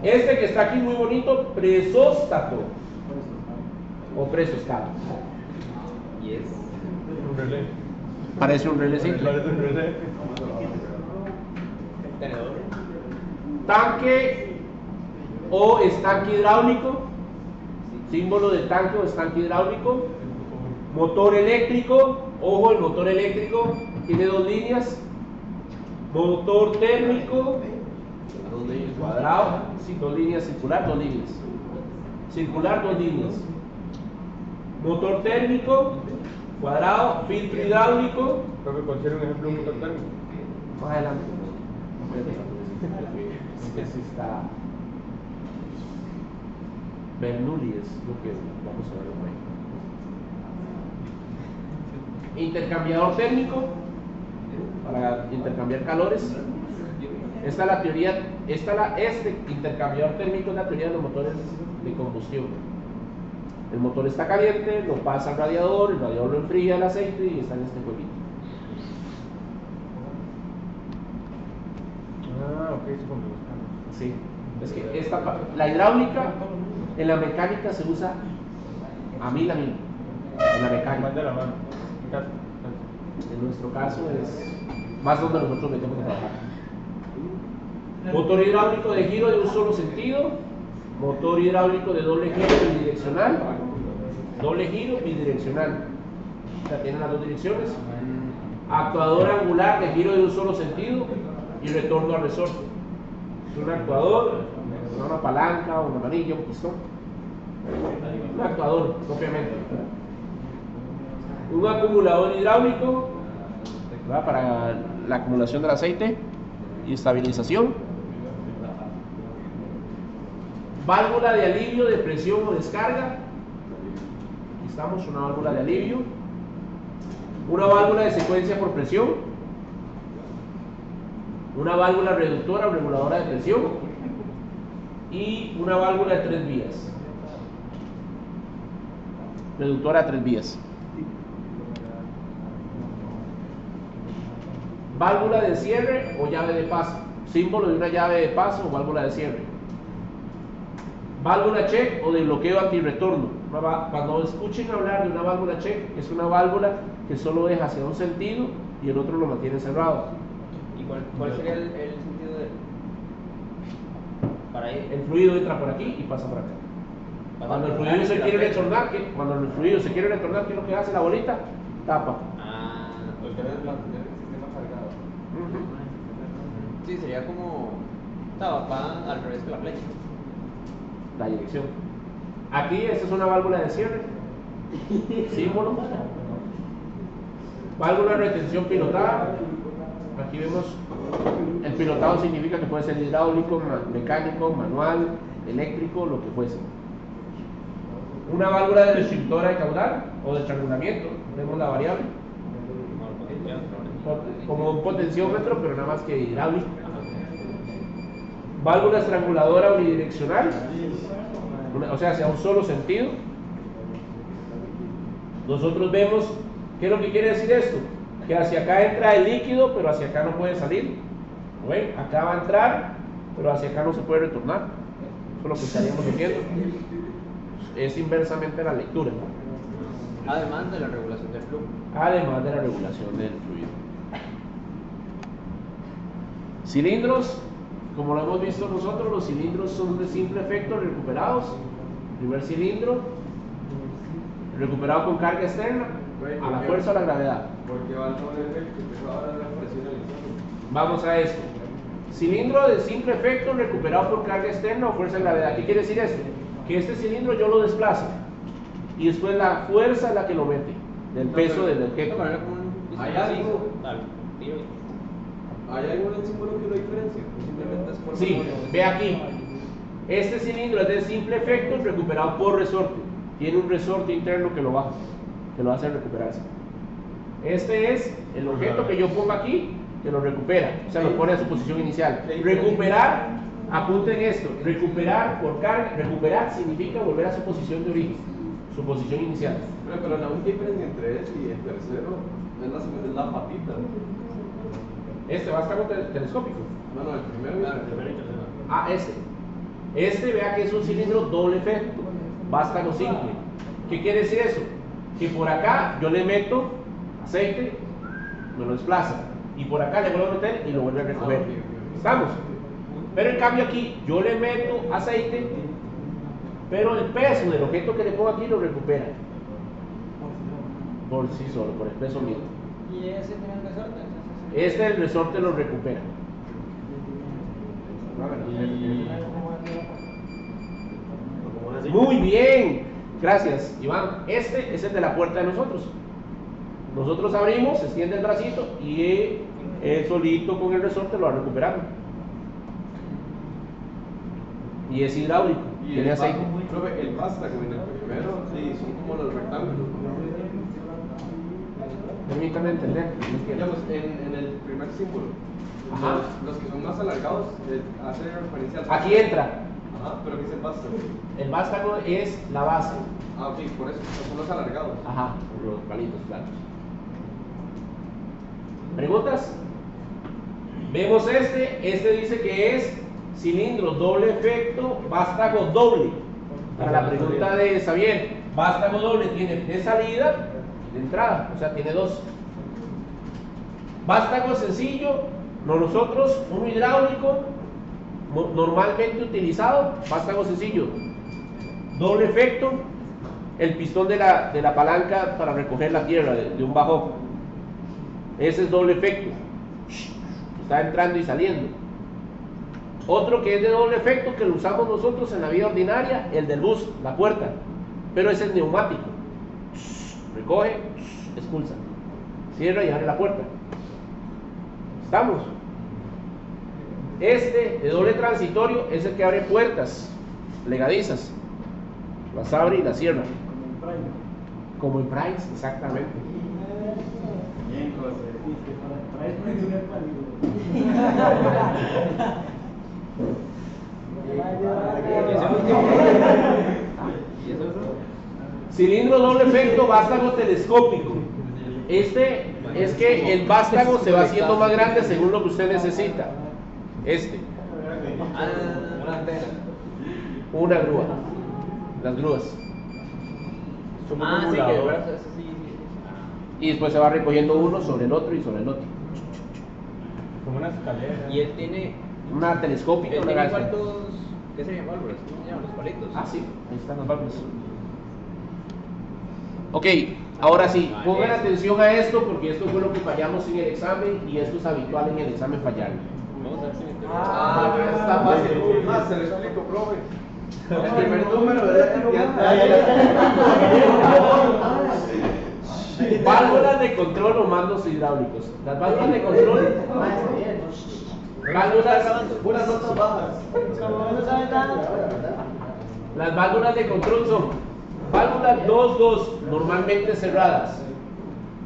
Este que está aquí muy bonito, presóstato o presostat. Y es Un relé. Parece un relé simple. Parece un relé. tenedor. Tanque o estanque hidráulico, símbolo de tanque o estanque hidráulico. Motor eléctrico, ojo, el motor eléctrico tiene dos líneas. Motor térmico, cuadrado, sí, dos líneas, circular, dos líneas. Circular, dos líneas. Motor térmico, cuadrado, filtro hidráulico. Profe, considera un ejemplo de un motor térmico. Más adelante. Este sí está. Bernoulli es lo que vamos a ver hoy. Intercambiador térmico para intercambiar calores. Esta es la teoría Este intercambiador térmico es la teoría de los motores de combustión. El motor está caliente, lo pasa al radiador, el radiador lo enfría el aceite y está en este jueguito. Ok, eso con los cambios. Sí, es que la hidráulica en la mecánica se usa a mil, en la mecánica. Más de la mano. En nuestro caso es más donde nosotros metemos a trabajar. Motor hidráulico de giro de un solo sentido, motor hidráulico de doble giro bidireccional, doble giro bidireccional, o sea, tiene las dos direcciones. Actuador angular de giro de un solo sentido y retorno al resorte. Es un actuador, una palanca, una manilla, un pistón. Un actuador, propiamente. Un acumulador hidráulico, ¿verdad?, para la acumulación del aceite y estabilización. Válvula de alivio de presión o descarga. Aquí estamos, una válvula de alivio. Una válvula de secuencia por presión. Una válvula reductora o reguladora de presión. Y una válvula de 3 vías. Reductora de 3 vías. Válvula de cierre o llave de paso. Símbolo de una llave de paso o válvula de cierre. Válvula check o de bloqueo antirretorno. Cuando escuchen hablar de una válvula check, es una válvula que solo deja hacia un sentido y el otro lo mantiene cerrado. ¿Y cuál sería el sentido de para ir? El fluido entra por aquí y pasa por acá. Cuando el fluido se quiere retornar, ¿qué es lo que hace la bolita? Tapa. Pues deben mantener el sistema cargado. Sí, sería como va al revés que la flecha. La dirección. Aquí, esta es una válvula de cierre. Símbolo. Válvula de retención pilotada. Aquí vemos, el pilotado significa que puede ser hidráulico, mecánico, manual, eléctrico, lo que fuese. Una válvula de restrictora de caudal o de estrangulamiento. Vemos la variable. Como un potenciómetro, pero nada más que hidráulico. Válvula estranguladora unidireccional, o sea, hacia un solo sentido. Nosotros vemos, ¿qué es lo que quiere decir esto? Que hacia acá entra el líquido, pero hacia acá no puede salir. ¿Ven? Acá va a entrar, pero hacia acá no se puede retornar. Eso es lo que estaríamos viendo. Es inversamente la lectura, ¿no? Además de la regulación del flujo. Además de la regulación del fluido. Cilindros, como lo hemos visto nosotros, los cilindros son de simple efecto recuperados. Primer cilindro, recuperado con carga externa, a la fuerza o la gravedad. Porque va a poner efecto, que ahora la presión al examen. Vamos a esto. Cilindro de simple efecto recuperado por carga externa o fuerza de gravedad. ¿Qué quiere decir esto? Que este cilindro yo lo desplazo y después la fuerza es la que lo mete, del peso del objeto. ¿Hay algo? Tiro. ¿Hay algún símbolo que lo diferencia? Simplemente es por Sí, ve aquí. Este cilindro es de simple efecto recuperado por resorte. Tiene un resorte interno que lo baja, que lo hace recuperarse. Este es el objeto que yo pongo aquí, que lo recupera, o sea, lo pone a su posición inicial. Recuperar, apunten esto, recuperar por carga, recuperar significa volver a su posición de origen, su posición inicial. Pero la única diferencia entre este y el tercero es la patita. Este va a estar telescópico. No, el primero y el tercero. Este vea que es un cilindro doble efecto, vástago simple. ¿Qué quiere decir eso? Que por acá yo le meto aceite, me lo desplaza, y por acá le vuelvo a meter y lo vuelve a recoger. ¿Estamos? Pero en cambio aquí yo le meto aceite, pero el peso del objeto que le pongo aquí lo recupera por sí solo, por el peso mismo. ¿Y ese tiene el resorte? Este el resorte lo recupera. Muy bien, gracias Iván. Este es el de la puerta de nosotros. Nosotros abrimos, se extiende el bracito y él solito con el resorte lo va recuperando. Y es hidráulico, Y tiene aceite. El vástago en el primero, sí, son como los rectángulos. Permítanme entender. Digamos, en el primer símbolo, Ajá. los que son más alargados hacen referencia al... Aquí entra. Ajá, pero ¿qué es el vástago? El vástago es la base. Ah, ok, por eso, son los alargados. Ajá, los palitos planos. ¿Preguntas? Vemos este dice que es cilindro doble efecto, vástago doble. Para la pregunta de Xavier, vástago doble tiene de salida y de entrada, o sea, tiene dos. Vástago sencillo, nosotros, uno hidráulico, normalmente utilizado, vástago sencillo, doble efecto, el pistón de la palanca para recoger la tierra de un bajón. Ese es doble efecto, está entrando y saliendo. Otro que es de doble efecto, que lo usamos nosotros en la vida ordinaria, el del bus, la puerta, pero ese es neumático, recoge, expulsa, cierra y abre la puerta. ¿Estamos? Este de doble transitorio es el que abre puertas legadizas, las abre y las cierra, como en Price, exactamente. Bien, José. Cilindro doble efecto, vástago telescópico. Este es que el vástago se va haciendo más grande según lo que usted necesita. Una antena. Una grúa, las grúas. Sí, que de verdad, eso sí. Y después se va recogiendo uno sobre el otro y sobre el otro. Como una escalera. Y él tiene. Una telescópica, Él una tiene grande. cuántos. ¿Qué serían válvulas? ¿Cómo se llaman? Los palitos. Ah, sí, ahí están las válvulas. Ok, ahora sí, pongan atención a esto porque esto fue lo que fallamos en el examen y esto es habitual en el examen fallar. Vamos a ver si me entero. Ah, pero está fácil. Más, se lo explico, profe. El primer número de la cantidad. Válvulas de control o mandos hidráulicos. Las válvulas de control, Puras notas bajas. las válvulas de control son válvulas 2-2, normalmente cerradas.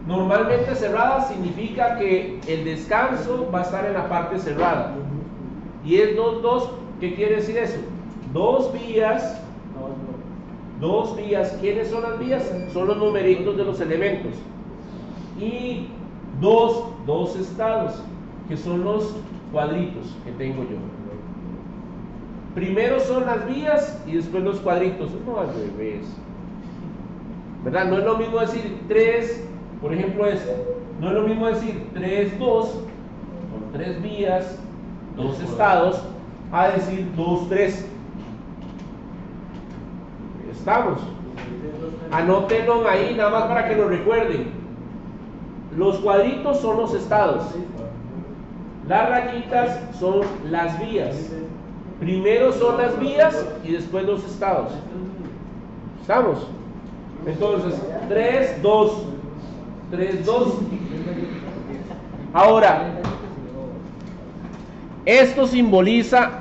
Normalmente cerradas significa que el descanso va a estar en la parte cerrada. Y es 2-2, ¿qué quiere decir eso? Dos vías. ¿Quiénes son las vías? Son los numeritos de los elementos. Y dos estados, que son los cuadritos que tengo yo. Primero son las vías y después los cuadritos. No al revés. ¿Verdad? No es lo mismo decir 3, por ejemplo no es lo mismo decir 3-2, son 3 vías, 2 estados, a decir 2-3. Estamos. Anótenlo ahí nada más para que lo recuerden. Los cuadritos son los estados. Las rayitas son las vías. Primero son las vías y después los estados. ¿Estamos? Entonces, 3-2. 3-2. Ahora, esto simboliza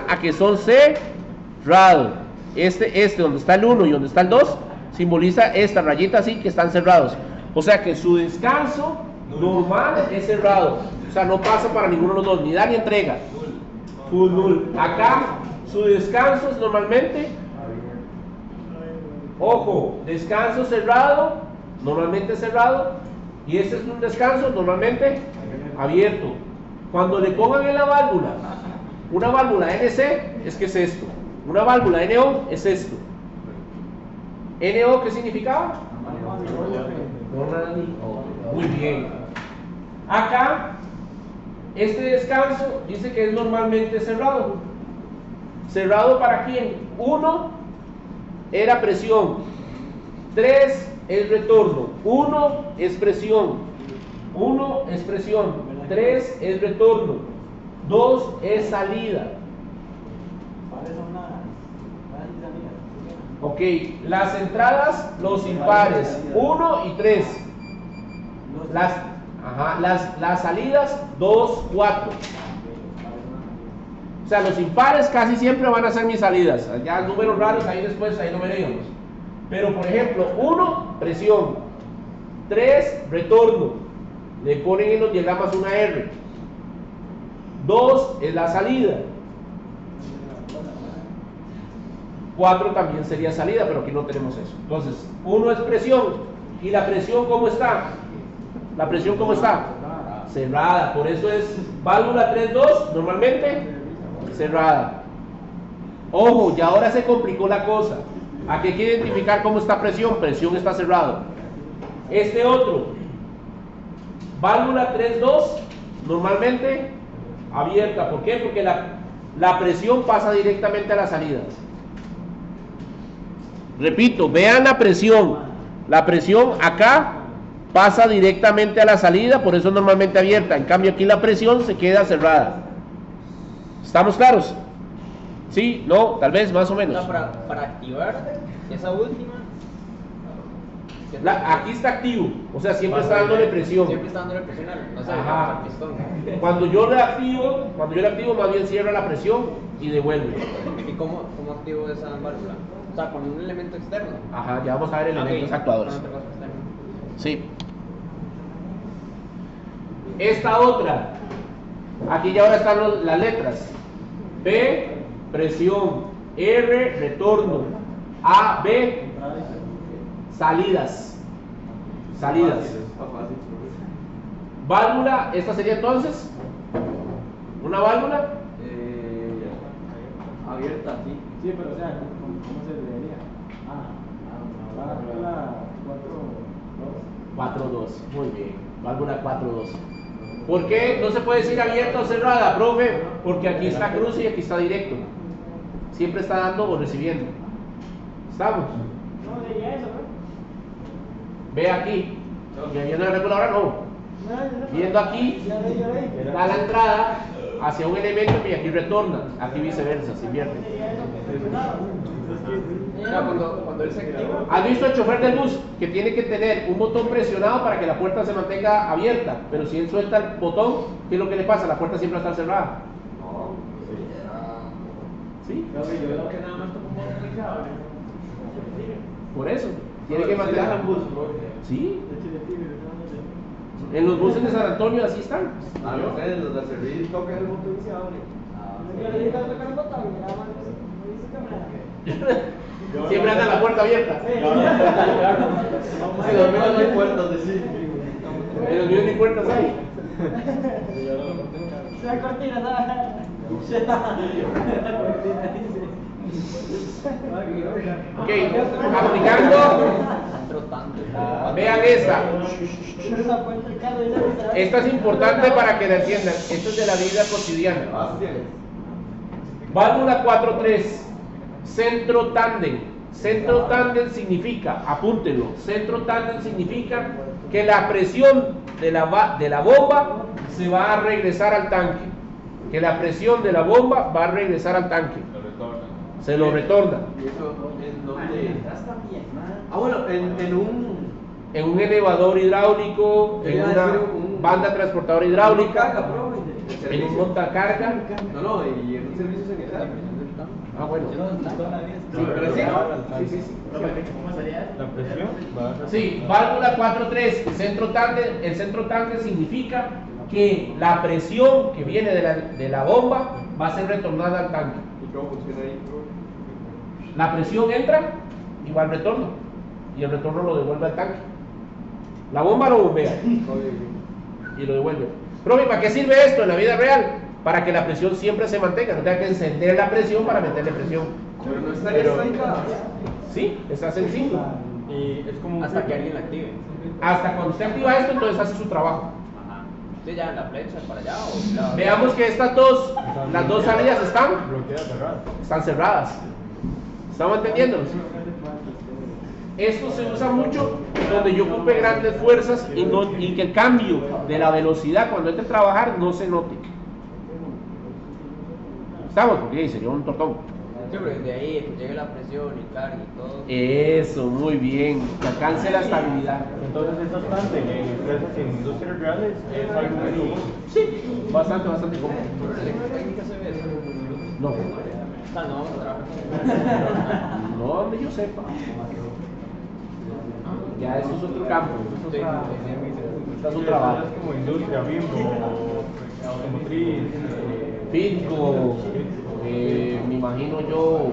a que son cerrados. Este donde está el 1 y donde está el 2, simboliza esta rayita así que están cerrados. O sea que su descanso normal es cerrado. O sea, no pasa para ninguno de los dos, ni da ni entrega. Full null. Acá, su descanso es normalmente, ojo, descanso cerrado, normalmente cerrado, y este es un descanso normalmente abierto. Cuando le pongan en la válvula, una válvula NC, es que es esto. Una válvula NO es esto. ¿NO qué significaba? Muy bien. Acá, este descanso dice que es normalmente cerrado. ¿Cerrado para quién? 1 era presión, 3 es retorno, 1 es presión, 3 es retorno, 2 es salida. Ok, las entradas, los impares, 1 y 3. Las salidas, 2, 4. O sea, los impares casi siempre van a ser mis salidas. Ya números raros ahí después, ahí lo veremos. Pero por ejemplo, 1, presión. 3, retorno. Le ponen en los diagramas una R. 2 es la salida. 4 también sería salida, pero aquí no tenemos eso. Entonces, 1 es presión. ¿Y la presión cómo está? ¿La presión cómo está? Cerrada. Por eso es válvula 3.2, normalmente cerrada. Ojo, y ahora se complicó la cosa. Aquí hay que identificar cómo está presión. Presión está cerrado. Este otro, válvula 3.2, normalmente abierta. ¿Por qué? Porque la presión pasa directamente a la salida. Repito, vean la presión. La presión acá pasa directamente a la salida, por eso es normalmente abierta. En cambio aquí la presión se queda cerrada. ¿Estamos claros? ¿Sí? ¿No? Tal vez, más o menos. Para activar esa última. Aquí está activo, o sea, siempre está dándole presión. Siempre está dándole presión no sé, Ajá. al pistón. Cuando yo le activo, más bien cierra la presión y devuelve. ¿Y cómo activo esa válvula? O sea, con un elemento externo. Ajá, ya vamos a ver elementos actuadores. Con otra cosa externa. Sí. Esta otra, aquí ya ahora están las letras. P, presión. R, retorno. A, B, salidas. Salidas. Válvula, esta sería entonces una válvula Abierta, sí. Sí, pero o sea, ¿cómo se debería? Válvula 4.2. Muy bien, válvula 4.2. ¿Por qué no se puede decir abierta o cerrada, profe? Porque aquí está cruce y aquí está directo. Siempre está dando o recibiendo. ¿Estamos? No, sería eso, ¿no? Ve aquí. Y viendo la reguladora no. Viendo aquí, da la entrada hacia un elemento y aquí retorna. Aquí viceversa, se invierte. Cuando él se activa. ¿Has visto el chofer del bus que tiene que tener un botón presionado para que la puerta se mantenga abierta? Pero si él suelta el botón, ¿qué es lo que le pasa? La puerta siempre va a estar cerrada. ¿Sí? Por eso. Tiene que mantener el bus. Sí. En los buses de San Antonio así están. A los de los de servir tocan el botón y se abre. Siempre anda la puerta abierta. En los míos no hay puertas de sí. En los míos ni puertas hay. Ok, aplicando. Vean esta. Esta es importante para que la entiendan. Esto es de la vida cotidiana. Válvula 4.3. Centro tándem. Centro tándem significa, apúntenlo, centro tándem significa que la presión de la bomba se va a regresar al tanque. Que la presión de la bomba va a regresar al tanque. Se lo retorna. ¿Y eso en dónde? Bueno, En un elevador hidráulico, en una banda transportadora hidráulica, en un montacarga. No, y en un servicio sanitario. Ah, bueno. ¿Cómo sería? La presión va a... Sí, válvula 4.3, el centro tándem significa que la presión que viene de la bomba va a ser retornada al tanque. ¿Y cómo funciona ahí? La presión entra y va al retorno, y el retorno lo devuelve al tanque. La bomba lo bombea y lo devuelve. Profe, ¿para qué sirve esto en la vida real? Para que la presión siempre se mantenga, no tenga que encender la presión para meterle presión. Pero no estaría estancada. Sí, está sencillo. Y es como Hasta que alguien la active. Hasta cuando usted activa esto, entonces hace su trabajo. Ajá. ¿Usted ya en la flecha para allá o Veamos que las dos salidas bloquea cerrada. están cerradas. ¿Estamos entendiéndonos? Esto se usa mucho donde yo ocupe grandes fuerzas y que el cambio de la velocidad cuando entre a trabajar no se note. ¿Estamos? Porque sería un tortón. Sí, pero desde ahí que llegue la presión y carga y todo. Eso, muy bien. Que alcance la estabilidad. Entonces esos tándem en empresas industrias reales es algo muy común. Sí, bastante común. ¿Pero en electrotécnica se ve eso? No, O sea, no vamos a trabajar con no donde yo sepa. Ya eso es otro campo, eso es otro trabajo. Es como industria, Bimbo, automotriz, Fitco, me imagino yo,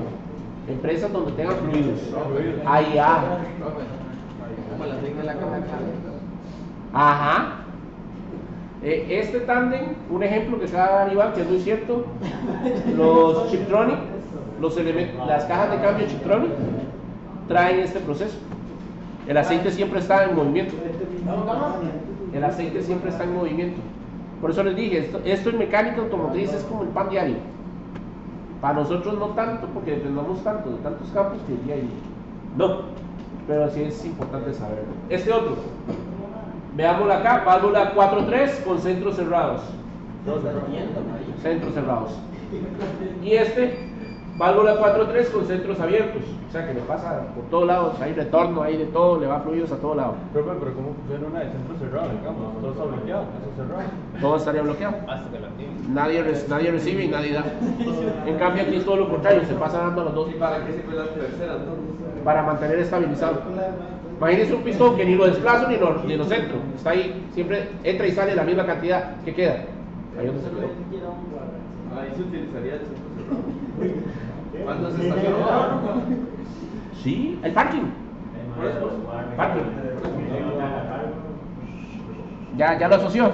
empresas donde tengan fluidos. AIA. Como la tengo en la caja de cambio. Ajá. Este tándem, un ejemplo que acaba de dar Iván, que es muy cierto, los Chiptronic, las cajas de cambio Chiptronic traen este proceso. El aceite siempre está en movimiento. El aceite siempre está en movimiento. Por eso les dije, esto en mecánica automotriz es como el pan diario. Para nosotros no tanto, porque dependemos tanto de tantos campos que el día ahí. No, pero sí es importante saberlo. Este otro, veámoslo acá, válvula 4.3 con centros cerrados. Centros cerrados. Y este, válvula 4.3 con centros abiertos. O sea que le pasa por todos lados, hay retorno, hay de todo, le va fluidos a todos lados. Pero ¿cómo funciona una de centro cerrado, digamos? Todo está bloqueado, eso cerrado. Todo estaría bloqueado. Hasta que lo activen. Nadie recibe y nadie da. En cambio aquí es todo lo contrario, se pasa dando a los dos. ¿Y para qué sirve la tercera entonces? Para mantener estabilizado. Imagínense un pistón que ni lo desplazo ni lo centro. Está ahí, siempre entra y sale la misma cantidad. ¿Qué queda? Ahí donde se quedó. Ahí se utilizaría el centro cerrado. ¿Cuándo se estacionó? Sí, el parking. Parking. Ya lo asoció.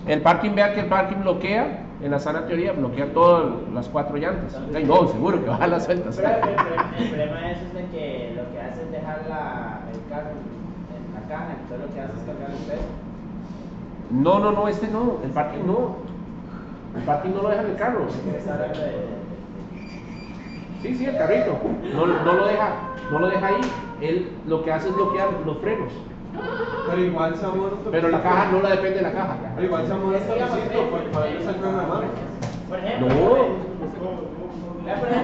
El parking, vea que el parking bloquea, en la sana teoría, bloquea todas las 4 llantas. Ay, no, seguro que bajan las sueltas. El problema de eso es de que lo que hace es dejar el carro en la caja, entonces lo que hace es cargar el peso. No, este no, el parking no. El parking no lo deja en el carro. Sí, el carrito. No lo deja ahí. Él lo que hace es bloquear los frenos. Pero igual se amor. Pero la caja no la depende de la caja. Pero igual se amor hasta Luisito, porque para ellos sacan la mano. Por ejemplo, No.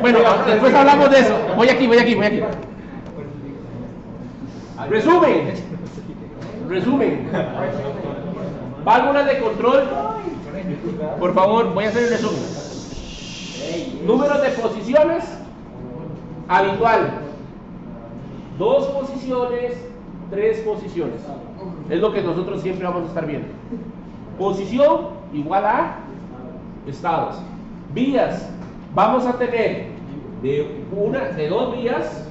Bueno, después hablamos de eso. Voy aquí. Resumen. Válvulas de control. Por favor, voy a hacer el resumen. Números de posiciones. Habitual. 2 posiciones, 3 posiciones. Es lo que nosotros siempre vamos a estar viendo. Posición igual a estados. Vías. Vamos a tener de 2 vías,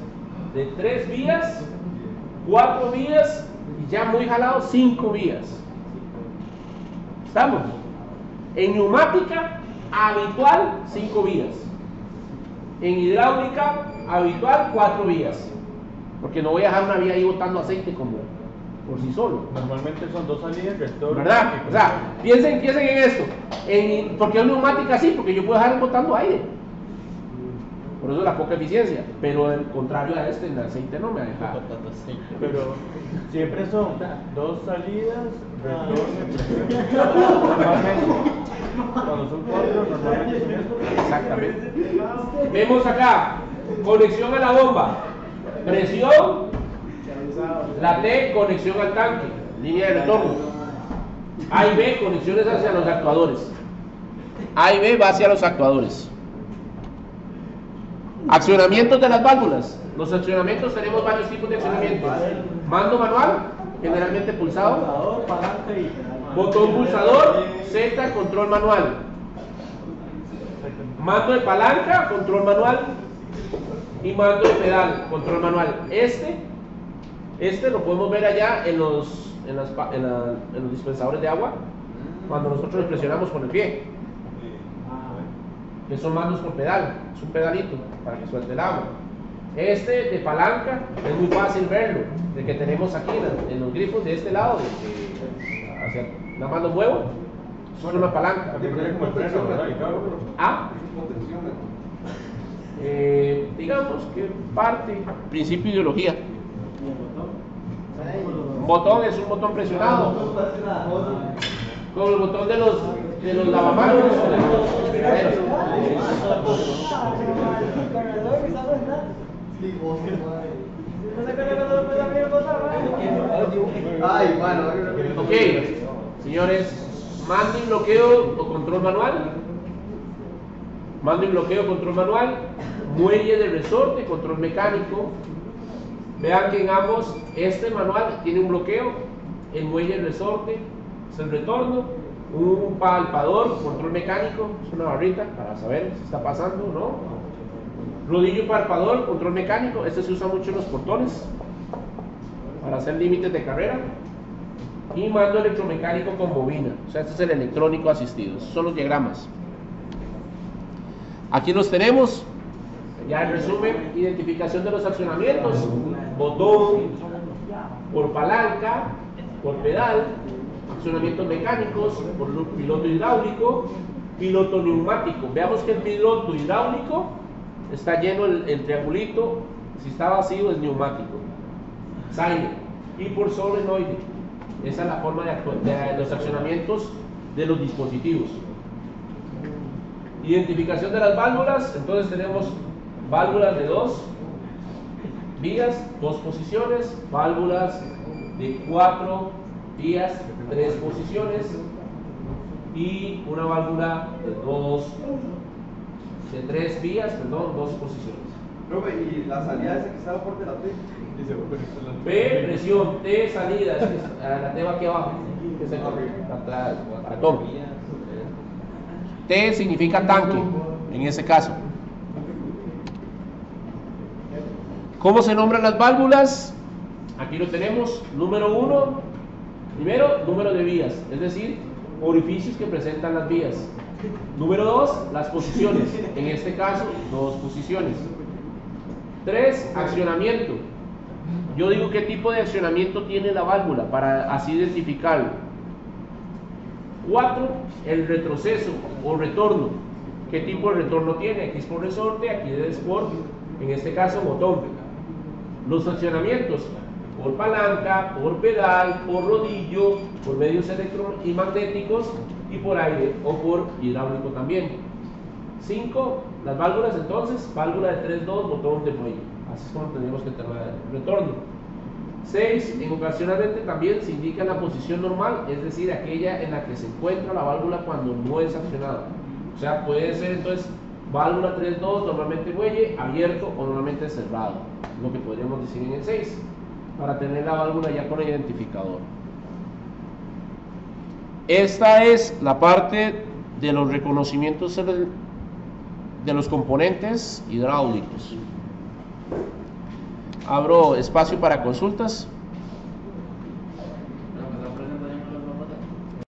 de 3 vías, 4 vías y ya muy jalado 5 vías. ¿Estamos? En neumática habitual 5 vías. En hidráulica habitual 4 vías. Porque no voy a dejar una vía ahí botando aceite como por sí solo. Normalmente son 2 salidas, retorno. ¿Verdad? O sea, piensen en esto. Porque es neumática sí, porque yo puedo dejar botando aire. Por eso la poca eficiencia. Pero el contrario a en el aceite no me deja. Pero siempre son 2 salidas, retorno. Normalmente. Cuando son 4, normalmente son eso. Exactamente. Vemos acá, conexión a la bomba, presión, la T, conexión al tanque, línea de retorno. A y B, conexiones hacia los actuadores. A y B va hacia los actuadores. Accionamientos de las válvulas. Los accionamientos tenemos varios tipos de accionamientos. Mando manual, generalmente pulsado. Botón pulsador, Z, control manual. Mando de palanca, control manual. Y mando de pedal, control manual. Este lo podemos ver allá en los dispensadores de agua, cuando nosotros presionamos con el pie. Que son mandos con pedal, es un pedalito para que suelte el agua. De palanca es muy fácil verlo, de que tenemos aquí en los grifos de este lado, hacia nada más lo muevo, es una palanca. Digamos que parte, principio de ideología. Un botón es un botón presionado, como el botón de los lavamanos o de los fregaderos. Ay, mano. Ok, señores, mando y bloqueo o control manual. Mando y bloqueo, control manual. Muelle de resorte, control mecánico. Vean que en ambos, este manual tiene un bloqueo, el muelle resorte es el retorno, un palpador, control mecánico, es una barrita para saber si está pasando o no. Rodillo palpador, control mecánico, este se usa mucho en los portones para hacer límites de carrera. Y mando electromecánico con bobina, o sea, este es el electrónico asistido. Estos son los diagramas. Aquí los tenemos. Ya en resumen, identificación de los accionamientos, botón, por palanca, por pedal, accionamientos mecánicos, por piloto hidráulico, piloto neumático. Veamos que el piloto hidráulico está lleno el triangulito, si está vacío es neumático. Silent. Y por solenoide. Esa es la forma de los accionamientos de los dispositivos. Identificación de las válvulas. Entonces tenemos válvulas de 2 vías, 2 posiciones, válvulas de 4 vías, 3 posiciones, y una válvula de 3 vías, perdón, 2 posiciones. Profe, ¿y la salida esa que está a la puerta de la T? P, presión, T, salida, la T va aquí abajo, que es atrás, ratón. T significa tanque, en ese caso. ¿Cómo se nombran las válvulas? Aquí lo tenemos, número 1, primero, número de vías, es decir, orificios que presentan las vías. Número 2, las posiciones, en este caso, 2 posiciones. 3, accionamiento. Yo digo qué tipo de accionamiento tiene la válvula para así identificarlo. 4, el retroceso o retorno. ¿Qué tipo de retorno tiene? Aquí es por resorte, aquí es por, en este caso, botón. Los accionamientos, por palanca, por pedal, por rodillo, por medios electromagnéticos y por aire o por hidráulico también. 5, las válvulas entonces, válvula de 3-2, botón de muelle. Así es como tenemos que tener el retorno. 6, ocasionalmente también se indica la posición normal, es decir, aquella en la que se encuentra la válvula cuando no es accionada. O sea, puede ser entonces válvula 3-2, normalmente muelle abierto o normalmente cerrado, lo que podríamos decir en el 6, para tener la válvula ya con el identificador. Esta es la parte de los reconocimientos de los componentes hidráulicos. Abro espacio para consultas.